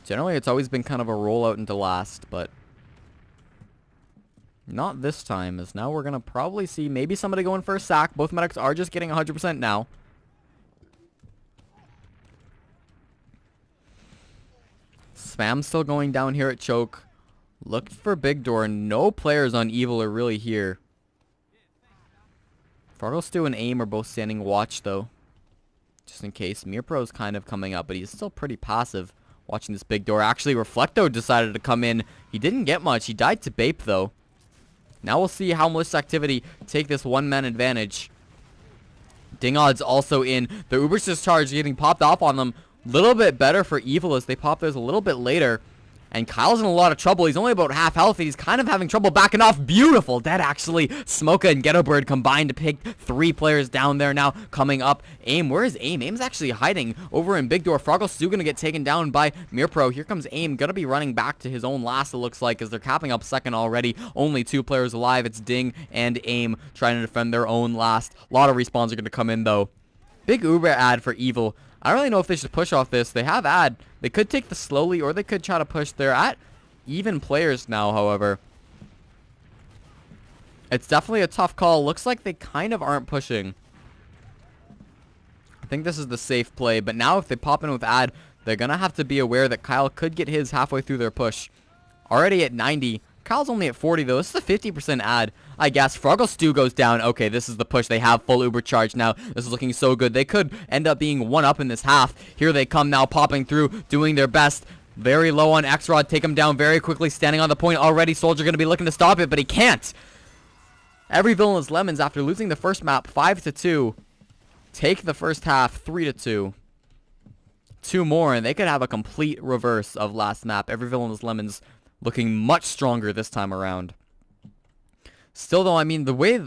Generally, it's always been kind of a rollout into last, but not this time, as now we're going to probably see maybe somebody going for a sack. Both medics are just getting 100% now. Spam still going down here at choke. Looked for big door. No players on Evil are really here. Fargo, Stu, and Aim are both standing watch, though. Just in case. Mirpro's kind of coming up, but he's still pretty passive. Watching this big door. Actually, Reflecto decided to come in. He didn't get much. He died to Bape, though. Now we'll see how Malicious Activity take this one-man advantage. Dingod's also in. The Uber's discharge getting popped off on them. Little bit better for Evil as they pop theirs a little bit later. And Kyle's in a lot of trouble. He's only about half healthy. He's kind of having trouble backing off. Beautiful. Dead, actually. Smoka and Ghetto Bird combined to pick 3 players down there now. Coming up. Aim. Where is Aim? Aim's actually hiding over in Big Door. Froggle Stu going to get taken down by Mirpro. Here comes Aim. Going to be running back to his own last, it looks like, as they're capping up second already. Only 2 players alive. It's Ding and Aim trying to defend their own last. A lot of respawns are going to come in, though. Big Uber ad for Evil. I don't really know if they should push off this. They have ad. They could take this slowly, or they could try to push. They're at even players now, however. It's definitely a tough call. Looks like they kind of aren't pushing. I think this is the safe play, but now if they pop in with ad, they're going to have to be aware that Kyle could get his halfway through their push. Already at 90. Kyle's only at 40, though. This is a 50% ad, I guess. Froggle Stew goes down. Okay, this is the push. They have full Uber charge now. This is looking so good. They could end up being one up in this half. Here they come now, popping through, doing their best. Very low on X-Rod. Take him down very quickly, standing on the point already. Soldier going to be looking to stop it, but he can't. Every villain is lemons after losing the first map 5-2. Take the first half 3-2. 2 more, and they could have a complete reverse of last map. Every villain is lemons. Looking much stronger this time around. Still, though, I mean, the way...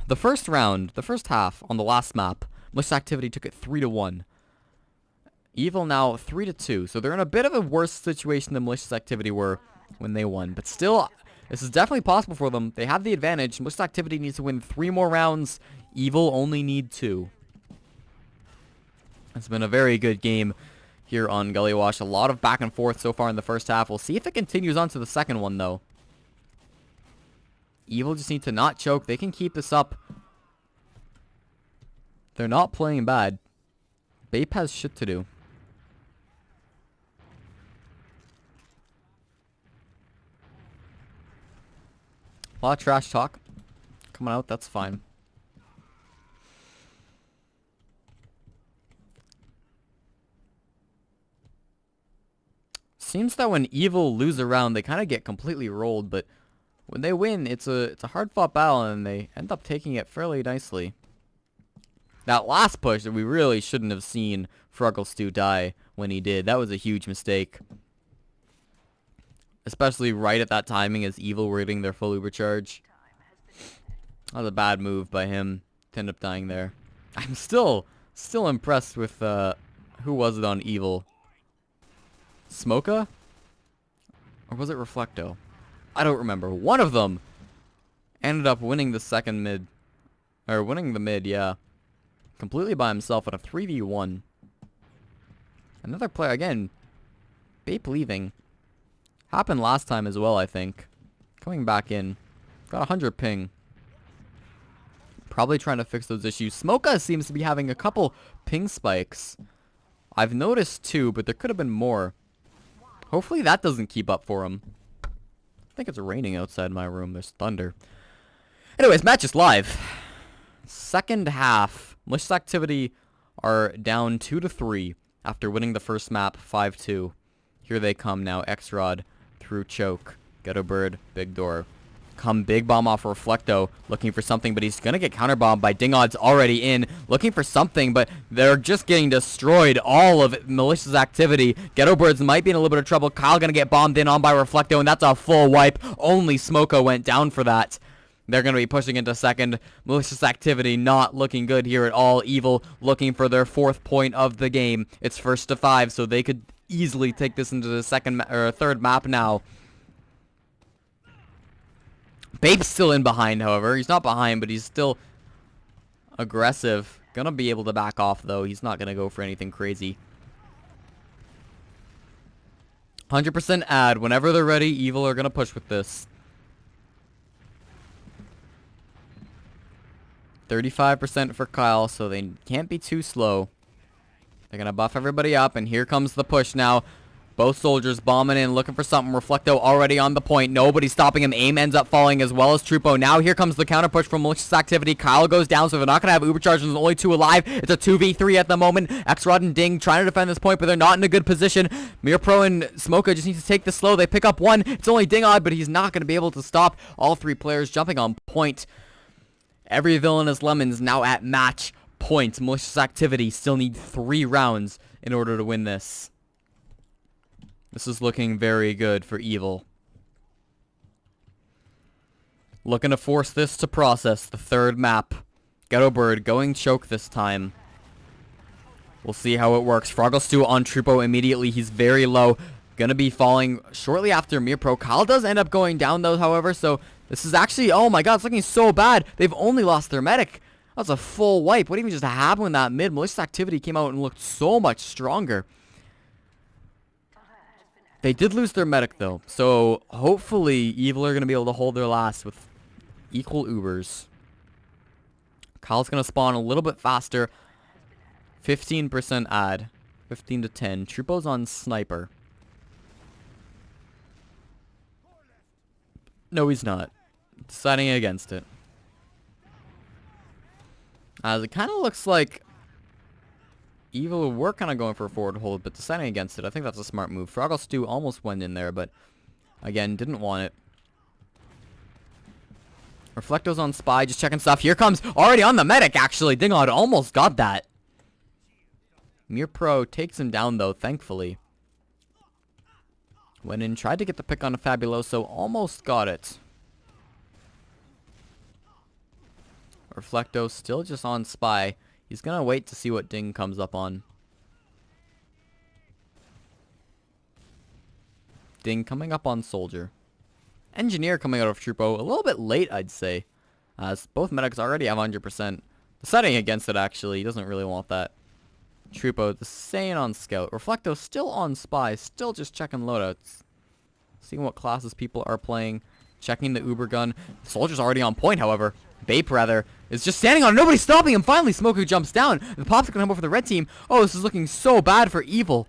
The first round, the first half on the last map, Malicious Activity took it 3-1. Evil now 3-2. So they're in a bit of a worse situation than Malicious Activity were when they won. But still, this is definitely possible for them. They have the advantage. Malicious Activity needs to win 3 more rounds. Evil only need 2. It's been a very good game here on Gully Wash. A lot of back and forth so far in the first half. We'll see if it continues on to the second one, though. Evil just need to not choke. They can keep this up. They're not playing bad. Bape has shit to do. A lot of trash talk coming out. That's fine. Seems that when Evil lose a round, they kind of get completely rolled, but when they win, it's a hard-fought battle, and they end up taking it fairly nicely. That last push that we really shouldn't have seen Fruggle die when he did. That was a huge mistake. Especially right at that timing as Evil were hitting their full uber charge. That was a bad move by him to end up dying there. I'm still impressed with, who was it on Evil? Smoka? Or was it Reflecto? I don't remember. One of them ended up winning the second mid. Or winning the mid, yeah. Completely by himself at a 3v1. Another player, again, Bape leaving. Happened last time as well, I think. Coming back in. Got 100 ping. Probably trying to fix those issues. Smoka seems to be having a couple ping spikes. I've noticed two, but there could have been more. Hopefully that doesn't keep up for him. I think it's raining outside my room. There's thunder. Anyways, match is live. Second half. Malicious Activity are down 2-3 after winning the first map 5-2. Here they come now. X-Rod through choke. Ghetto Bird, big door. Come big bomb off Reflecto, looking for something, but he's gonna get counterbombed by Dingod's already in, looking for something, but they're just getting destroyed. All of Malicious Activity. Ghetto Birds might be in a little bit of trouble. Kyle gonna get bombed in on by Reflecto, and that's a full wipe. Only Smoko went down for that. They're going to be pushing into second. Malicious Activity not looking good here at all. Evil looking for their 4th point of the game. It's 1st to 5, so they could easily take this into the third map now. Babe's still in behind, however. He's not behind, but he's still aggressive. Gonna be able to back off, though. He's not gonna go for anything crazy. 100% ad. Whenever they're ready, Evil are gonna push with this. 35% for Kyle, so they can't be too slow. They're going to buff everybody up, and here comes the push now. Both soldiers bombing in, looking for something. Reflecto already on the point. Nobody's stopping him. Aim ends up falling as well as Trupo. Now here comes the counter push from Malicious Activity. Kyle goes down, so they're not going to have Uber Charge, and there's only 2 alive. It's a 2v3 at the moment. X-Rod and Ding trying to defend this point, but they're not in a good position. Mirpro and Smoka just need to take this slow. They pick up one. It's only Dingod, but he's not going to be able to stop all 3 players jumping on point. Every villain is lemons now at match point. Malicious Activity still need 3 rounds in order to win this. This is looking very good for Evil. Looking to force this to process the 3rd map. Ghetto Bird going choke this time. We'll see how it works. Froggle Stew on Trupo immediately. He's very low. Gonna be falling shortly after Mirpro. Kyle does end up going down though, however, so this is actually, oh my god, it's looking so bad. They've only lost their medic. That's a full wipe. What even just happened in that mid? Malicious Activity came out and looked so much stronger. They did lose their medic though, so hopefully Evil are gonna be able to hold their last with equal Ubers. Kyle's gonna spawn a little bit faster. 15% ad. 15 to 10. Trupo's on Sniper. No, he's not. Deciding against it. As it kind of looks like Evil were kind of going for a forward hold, but deciding against it. I think that's a smart move. Froggle Stew almost went in there, but again, didn't want it. Reflecto's on Spy, just checking stuff. Here comes, already on the medic, actually. Dingod almost got that. Mirpro takes him down, though, thankfully. Went in, tried to get the pick on a Fabuloso, almost got it. Reflecto still just on Spy. He's gonna wait to see what Ding comes up on. Ding coming up on Soldier. Engineer coming out of Trupo. A little bit late, I'd say. As both medics already have 100%. Deciding against it, actually. He doesn't really want that. Trupo, the same on Scout. Reflecto still on Spy. Still just checking loadouts. Seeing what classes people are playing. checking the Uber gun. Soldier's already on point, however. Bape, rather, is just standing on it. Nobody's stopping him. Finally, Smoker jumps down. The pop's gonna come over for the red team. Oh, this is looking so bad for Evil.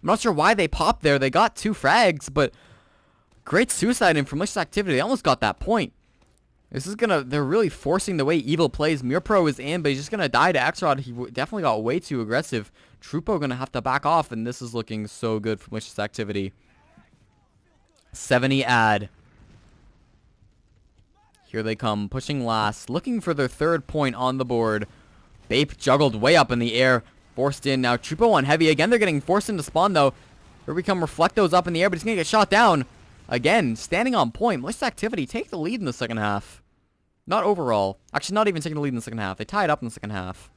I'm not sure why they popped there. They got 2 frags, but great suicide and from Malicious Activity. They almost got that point. This is gonna, they're really forcing the way Evil plays. Murpro is in, but he's just gonna die to X-Rod. He definitely got way too aggressive. Trupo gonna have to back off, and this is looking so good for Malicious Activity. 70 ad. Here they come, pushing last, looking for their 3rd point on the board. Bape juggled way up in the air, forced in. Now Trupo on heavy. Again, they're getting forced into spawn, though. Here we come, Reflecto's up in the air, but he's gonna get shot down. Again, standing on point. Malicious Activity take the lead in the second half. Not overall. Actually, not even taking the lead in the second half. They tied up in the second half.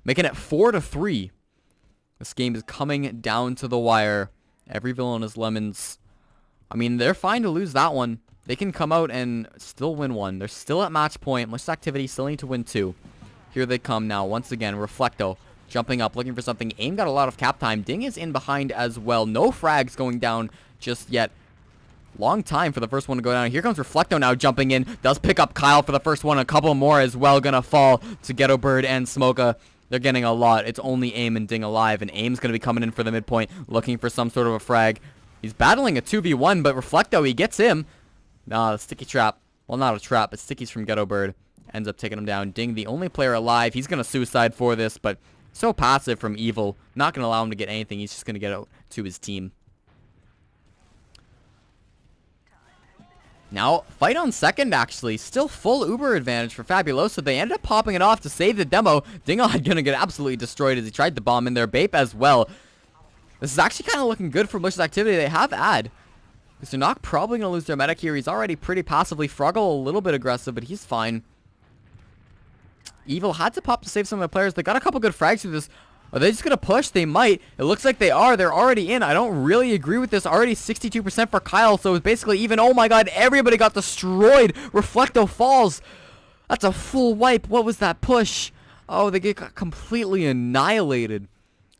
Making it 4-3. This game is coming down to the wire. Every villain is lemons. I mean, they're fine to lose that one. They can come out and still win one. They're still at match point. Malicious Activity still need to win 2. Here they come now. Once again, Reflecto jumping up, looking for something. Aim got a lot of cap time. Ding is in behind as well. No frags going down just yet. Long time for the first one to go down. Here comes Reflecto now jumping in. Does pick up Kyle for the first one. A couple more as well gonna fall to Ghetto Bird and Smoka. They're getting a lot. It's only Aim and Ding alive, and Aim's gonna be coming in for the midpoint, looking for some sort of a frag. He's battling a 2v1, but Reflecto, he gets him. Nah, the sticky trap. Well, not a trap, but stickies from Ghetto Bird. Ends up taking him down. Ding, the only player alive. He's gonna suicide for this, but so passive from Evil. Not gonna allow him to get anything. He's just gonna get out to his team. Now, fight on second, actually. Still full Uber advantage for Fabuloso. They ended up popping it off to save the demo. Dingon gonna get absolutely destroyed as he tried to bomb in there. Bape as well. This is actually kind of looking good for Malicious Activity. They have ad. Because they're not probably going to lose their medic here. He's already pretty passively. Froggle a little bit aggressive, but he's fine. Evil had to pop to save some of the players. They got a couple good frags through this. Are they just going to push? They might. It looks like they are. They're already in. I don't really agree with this. Already 62% for Kyle, so it's basically even. Oh my god, everybody got destroyed. Reflecto falls. That's a full wipe. What was that push? Oh, they got completely annihilated.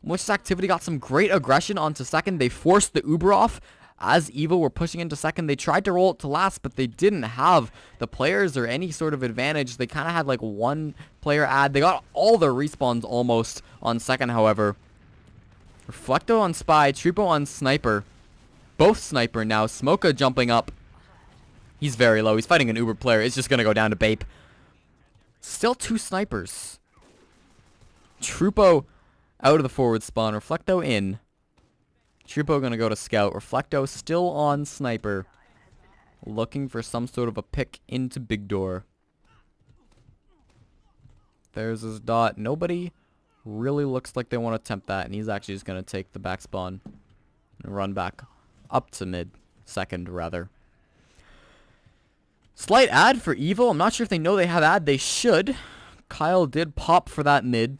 Malicious Activity got some great aggression onto second. They forced the Uber off. As Evil were pushing into second, they tried to roll it to last, but they didn't have the players or any sort of advantage. They kind of had like 1 player ad. They got all their respawns almost on second, however. Reflecto on Spy, Trupo on Sniper. Both Sniper now. Smoka jumping up. He's very low. He's fighting an Uber player. It's just going to go down to Bape. Still 2 snipers. Trupo out of the forward spawn. Reflecto in. Trupo gonna go to Scout. Reflecto still on Sniper. Looking for some sort of a pick into Big Door. There's his dot. Nobody really looks like they want to attempt that. And he's actually just gonna take the back spawn. And run back up to mid. Second, rather. Slight ad for Evil. I'm not sure if they know they have ad. They should. Kyle did pop for that mid.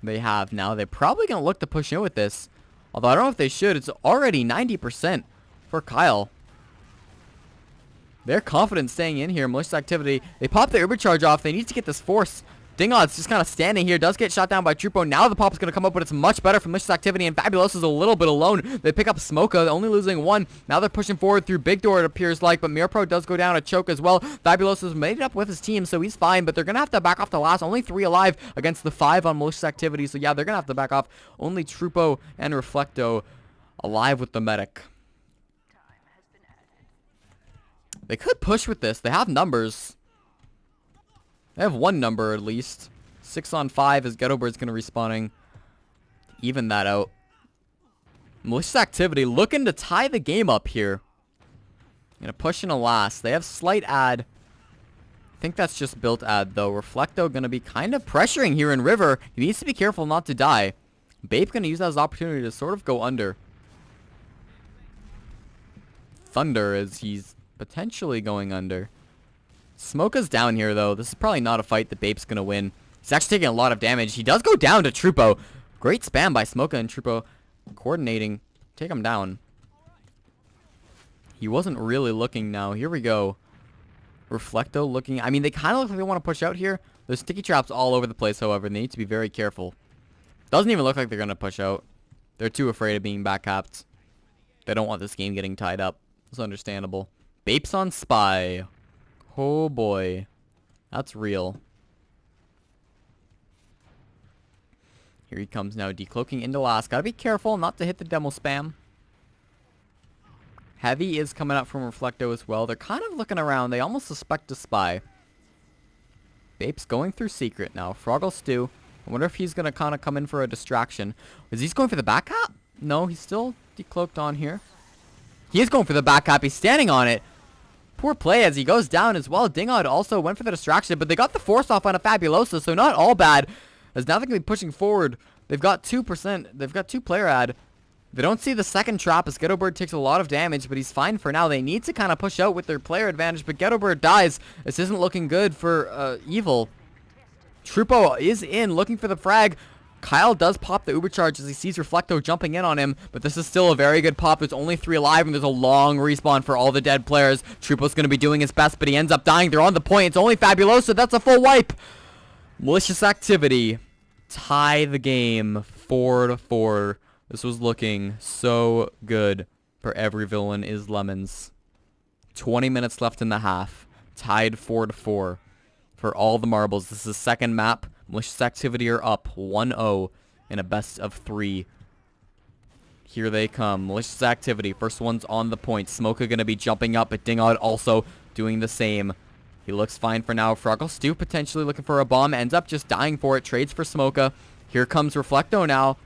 They have now. They're probably going to look to push in with this. Although I don't know if they should. It's already 90% for Kyle. They're confident staying in here. Malicious Activity. They pop the Uber charge off. They need to get this force. Dingod's just kind of standing here. Does get shot down by Trupo. Now the pop is going to come up, but it's much better for Malicious Activity. And Fabuloso is a little bit alone. They pick up Smoka, only losing 1. Now they're pushing forward through Big Door, it appears like. But Mirapro does go down a choke as well. Fabuloso's made it up with his team, so he's fine. But they're going to have to back off the last. Only 3 alive against the 5 on Malicious Activity. So yeah, they're going to have to back off. Only Trupo and Reflecto alive with the medic. They could push with this. They have numbers. They have 1 number at least. 6 on 5 as Ghetto Bird's going to respawning. Even that out. Malicious Activity looking to tie the game up here. Going to push in a last. They have slight ad. I think that's just built ad though. Reflecto going to be kind of pressuring here in River. He needs to be careful not to die. Bape going to use that as an opportunity to sort of go under. Thunder as he's potentially going under. Smoka's down here, though. This is probably not a fight that Bape's going to win. He's actually taking a lot of damage. He does go down to Trupo. Great spam by Smoka and Trupo. Coordinating. Take him down. He wasn't really looking now. Here we go. Reflecto looking. I mean, they kind of look like they want to push out here. There's sticky traps all over the place, however, and they need to be very careful. Doesn't even look like they're going to push out. They're too afraid of being back capped. They don't want this game getting tied up. It's understandable. Bape's on spy. Oh boy. That's real. Here he comes now, decloaking into last. Gotta be careful not to hit the demo spam. Heavy is coming up from Reflecto as well. They're kind of looking around. They almost suspect a spy. Bape's going through secret now. Froggle Stew. I wonder if he's going to kind of come in for a distraction. Is he going for the back cap? No, he's still decloaked on here. He is going for the back cap. He's standing on it. Poor play as he goes down as well. Dingod also went for the distraction, but they got the force off on a Fabulosa, so not all bad. As now they're going to be pushing forward. They've got 2%. They've got 2 player ad. They don't see the second trap as Ghetto Bird takes a lot of damage, but he's fine for now. They need to kind of push out with their player advantage, but Ghetto Bird dies. This isn't looking good for Evil. Trupo is in, looking for the frag. Kyle does pop the Uber charge as he sees Reflecto jumping in on him, but this is still a very good pop. There's only 3 alive, and there's a long respawn for all the dead players. Trupo's going to be doing his best, but he ends up dying. They're on the point. It's only Fabulosa. That's a full wipe. Malicious Activity tie the game 4-4. This was looking so good for Every Villain is Lemons. 20 minutes left in the half. Tied 4-4 for all the marbles. This is the second map. Malicious Activity are up 1-0 in a best of 3. Here they come. Malicious Activity. First one's on the point. Smoka going to be jumping up, but Dingod also doing the same. He looks fine for now. Froggle Stew potentially looking for a bomb. Ends up just dying for it. Trades for Smoka. Here comes Reflecto now.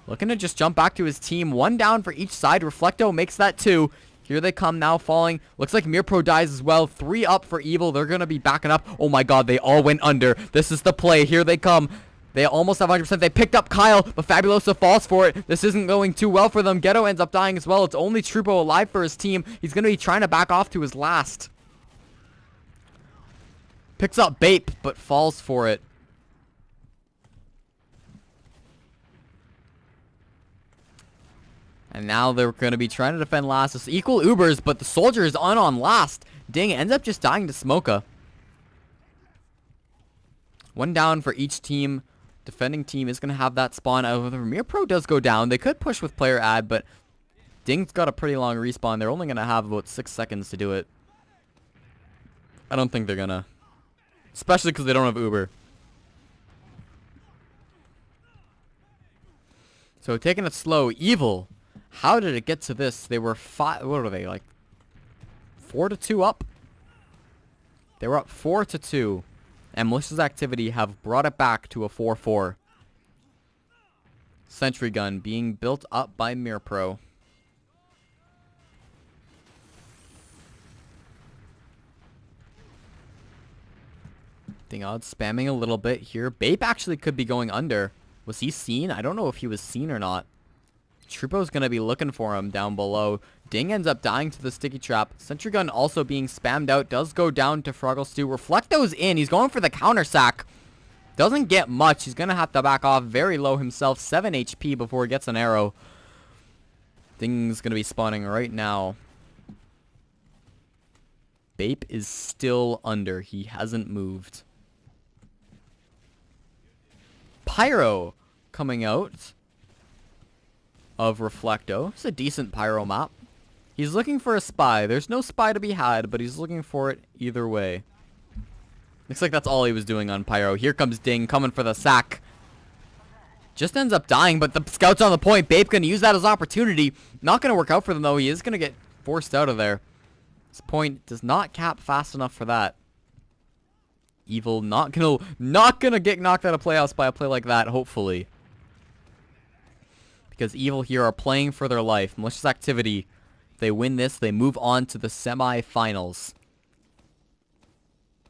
Looking to just jump back to his team. 1 down for each side. Reflecto makes that 2. Here they come now falling. Looks like Mirpro dies as well. 3 up for Evil. They're going to be backing up. Oh my god, they all went under. This is the play. Here they come. They almost have 100%. They picked up Kyle, but Fabulosa falls for it. This isn't going too well for them. Ghetto ends up dying as well. It's only Trupo alive for his team. He's going to be trying to back off to his last. Picks up Bape, but falls for it. And now they're going to be trying to defend last. It's equal Ubers, but the soldier is on last. Ding ends up just dying to Smoka. 1 down for each team. Defending team is going to have that spawn. However, Mirpro does go down. They could push with player ad, but Ding's got a pretty long respawn. They're only going to have about 6 seconds to do it. I don't think they're going to. Especially because they don't have Uber. So taking it slow. Evil. How did it get to this? They were 5. What were they, like 4-2 up? They were up 4-2. And Malicious Activity have brought it back to a 4-4. Sentry gun being built up by Mirpro. Dingod spamming a little bit here. Bape actually could be going under. Was he seen? I don't know if he was seen or not. Trupo's going to be looking for him down below. Ding ends up dying to the sticky trap. Sentry gun also being spammed out. Does go down to Froggle Stew. Reflecto's in. He's going for the counter sack. Doesn't get much. He's going to have to back off very low himself. 7 HP before he gets an arrow. Ding's going to be spawning right now. Bape is still under. He hasn't moved. Pyro coming out of Reflecto. It's a decent Pyro map. He's looking for a spy. There's no spy to be had, but he's looking for it either way. Looks like that's all he was doing on Pyro. Here comes Ding coming for the sack. Just ends up dying, but the scout's on the point. Bape going to use that as opportunity. Not going to work out for them, though. He is going to get forced out of there. This point does not cap fast enough for that. Evil not gonna get knocked out of playoffs by a play like that, hopefully. Because Evil here are playing for their life. Malicious Activity. If they win this, they move on to the semifinals.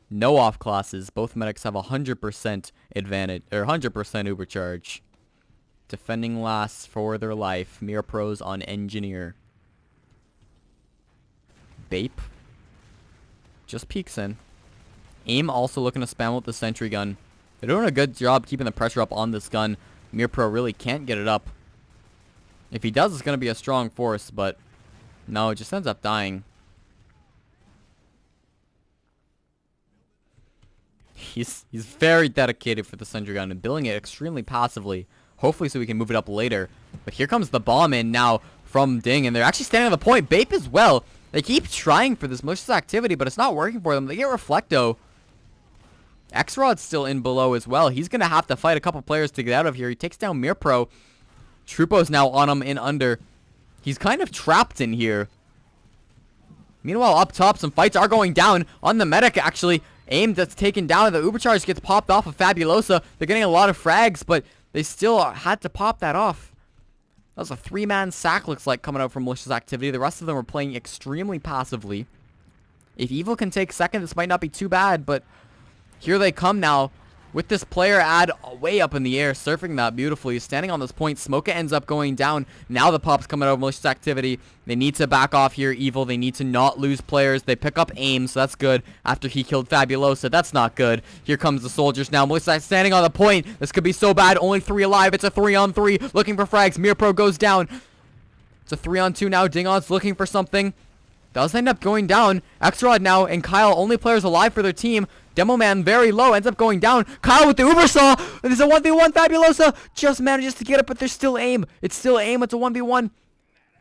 No off classes. Both medics have 100% advantage, or 100% Uber charge. Defending last for their life. Mirpros on Engineer. Bape just peeks in. Aim also looking to spam with the sentry gun. They're doing a good job keeping the pressure up on this gun. Mirpro really can't get it up. If he does, it's going to be a strong force, but no, it just ends up dying. He's very dedicated for the sentry gun and building it extremely passively. Hopefully so we can move it up later. But here comes the bomb in now from Ding, and they're actually standing on the point. Bape as well. They keep trying for this malicious activity, but it's not working for them. They get Reflecto. X-Rod's still in below as well. He's going to have to fight a couple players to get out of here. He takes down Mirpro. Trupo's now on him in under. He's kind of trapped in here. Meanwhile, up top, some fights are going down on the medic, actually. Aim that's taken down. The Ubercharge gets popped off of Fabulosa. They're getting a lot of frags, but they still had to pop that off. That was a 3-man sack, looks like, coming out from Malicious Activity. The rest of them are playing extremely passively. If Evil can take second, this might not be too bad, but here they come now with this player ad way up in the air, surfing that beautifully. Standing on this point, Smoka ends up going down. Now the pop's coming out of Malicious Activity. They need to back off here, Evil. They need to not lose players. They pick up Aim, so that's good. After he killed Fabulosa, that's not good. Here comes the soldiers now. Malicious standing on the point. This could be so bad. Only 3 alive. It's a 3-on-3. Looking for frags. Mirpro goes down. It's a 3-on-2 now. Dingon's looking for something. Does end up going down. X-Rod now and Kyle, only players alive for their team. Demo Man very low, ends up going down. Kyle with the Uber Saw. There's a 1v1. Fabulosa just manages to get it, but there's still Aim. It's still Aim. It's a 1v1.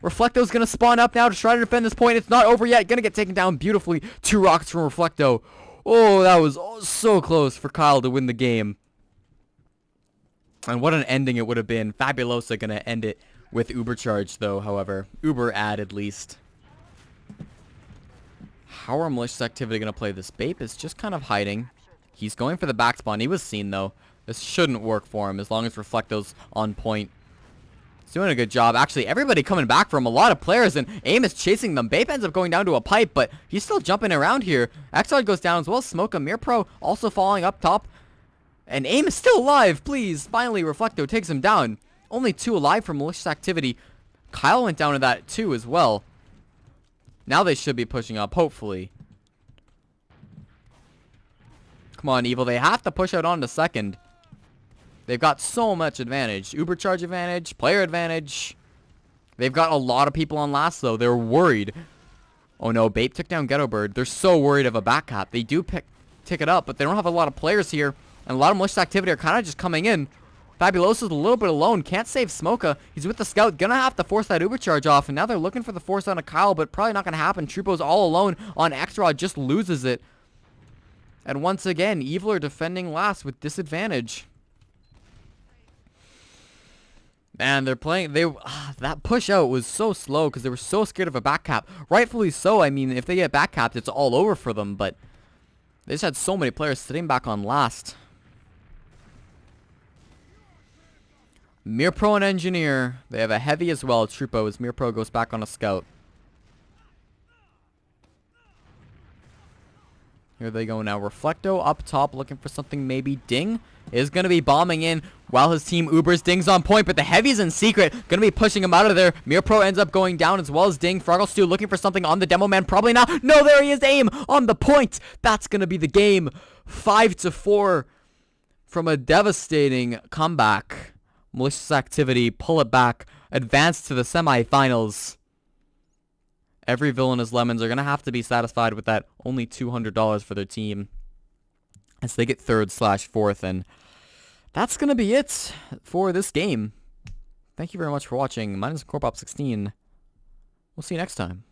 Reflecto's going to spawn up now to try to defend this point. It's not over yet. Going to get taken down beautifully. 2 rockets from Reflecto. Oh, that was so close for Kyle to win the game. And what an ending it would have been. Fabulosa going to end it with Uber Charge, though, however. Uber ad, at least. How are Malicious Activity going to play this? Bape is just kind of hiding. He's going for the back spawn. He was seen, though. This shouldn't work for him as long as Reflecto's on point. He's doing a good job. Actually, everybody coming back from a lot of players, and Aim is chasing them. Bape ends up going down to a pipe, but he's still jumping around here. Xrod goes down as well. Smoke a Mirpro also falling up top. And Aim is still alive. Please. Finally, Reflecto takes him down. Only 2 alive from Malicious Activity. Kyle went down to that too as well. Now they should be pushing up, hopefully. Come on, Evil. They have to push out on to second. They've got so much advantage. Uber charge advantage, player advantage. They've got a lot of people on last, though. They're worried. Oh, no. Bape took down Ghetto Bird. They're so worried of a back cap. They do tick it up, but they don't have a lot of players here. And a lot of Malicious Activity are kind of just coming in. Fabulosa's a little bit alone. Can't save Smoka. He's with the scout. Gonna have to force that Uber charge off. And now they're looking for the force on a Kyle, but probably not gonna happen. Trupo's all alone on X-Rod. Just loses it. And once again, Evil are defending last with disadvantage. Man, they're playing. That push out was so slow because they were so scared of a back cap. Rightfully so. I mean, if they get back capped, it's all over for them. But they just had so many players sitting back on last. Mirpro and Engineer. They have a heavy as well. Trupo as Mirpro goes back on a scout. Here they go now. Reflecto up top looking for something maybe. Ding is going to be bombing in while his team Ubers. Ding's on point, but the heavy's in secret. Going to be pushing him out of there. Mirpro ends up going down as well as Ding. Froggle Stew looking for something on the Demo Man. Probably not. No, there he is. Aim on the point. That's going to be the game. 5-4 from a devastating comeback. Malicious Activity, pull it back, advance to the semifinals. Every villain as lemons are going to have to be satisfied with that only $200 for their team as they get 3rd/4th, and that's going to be it for this game. Thank you very much for watching. My name is Corpop16. We'll see you next time.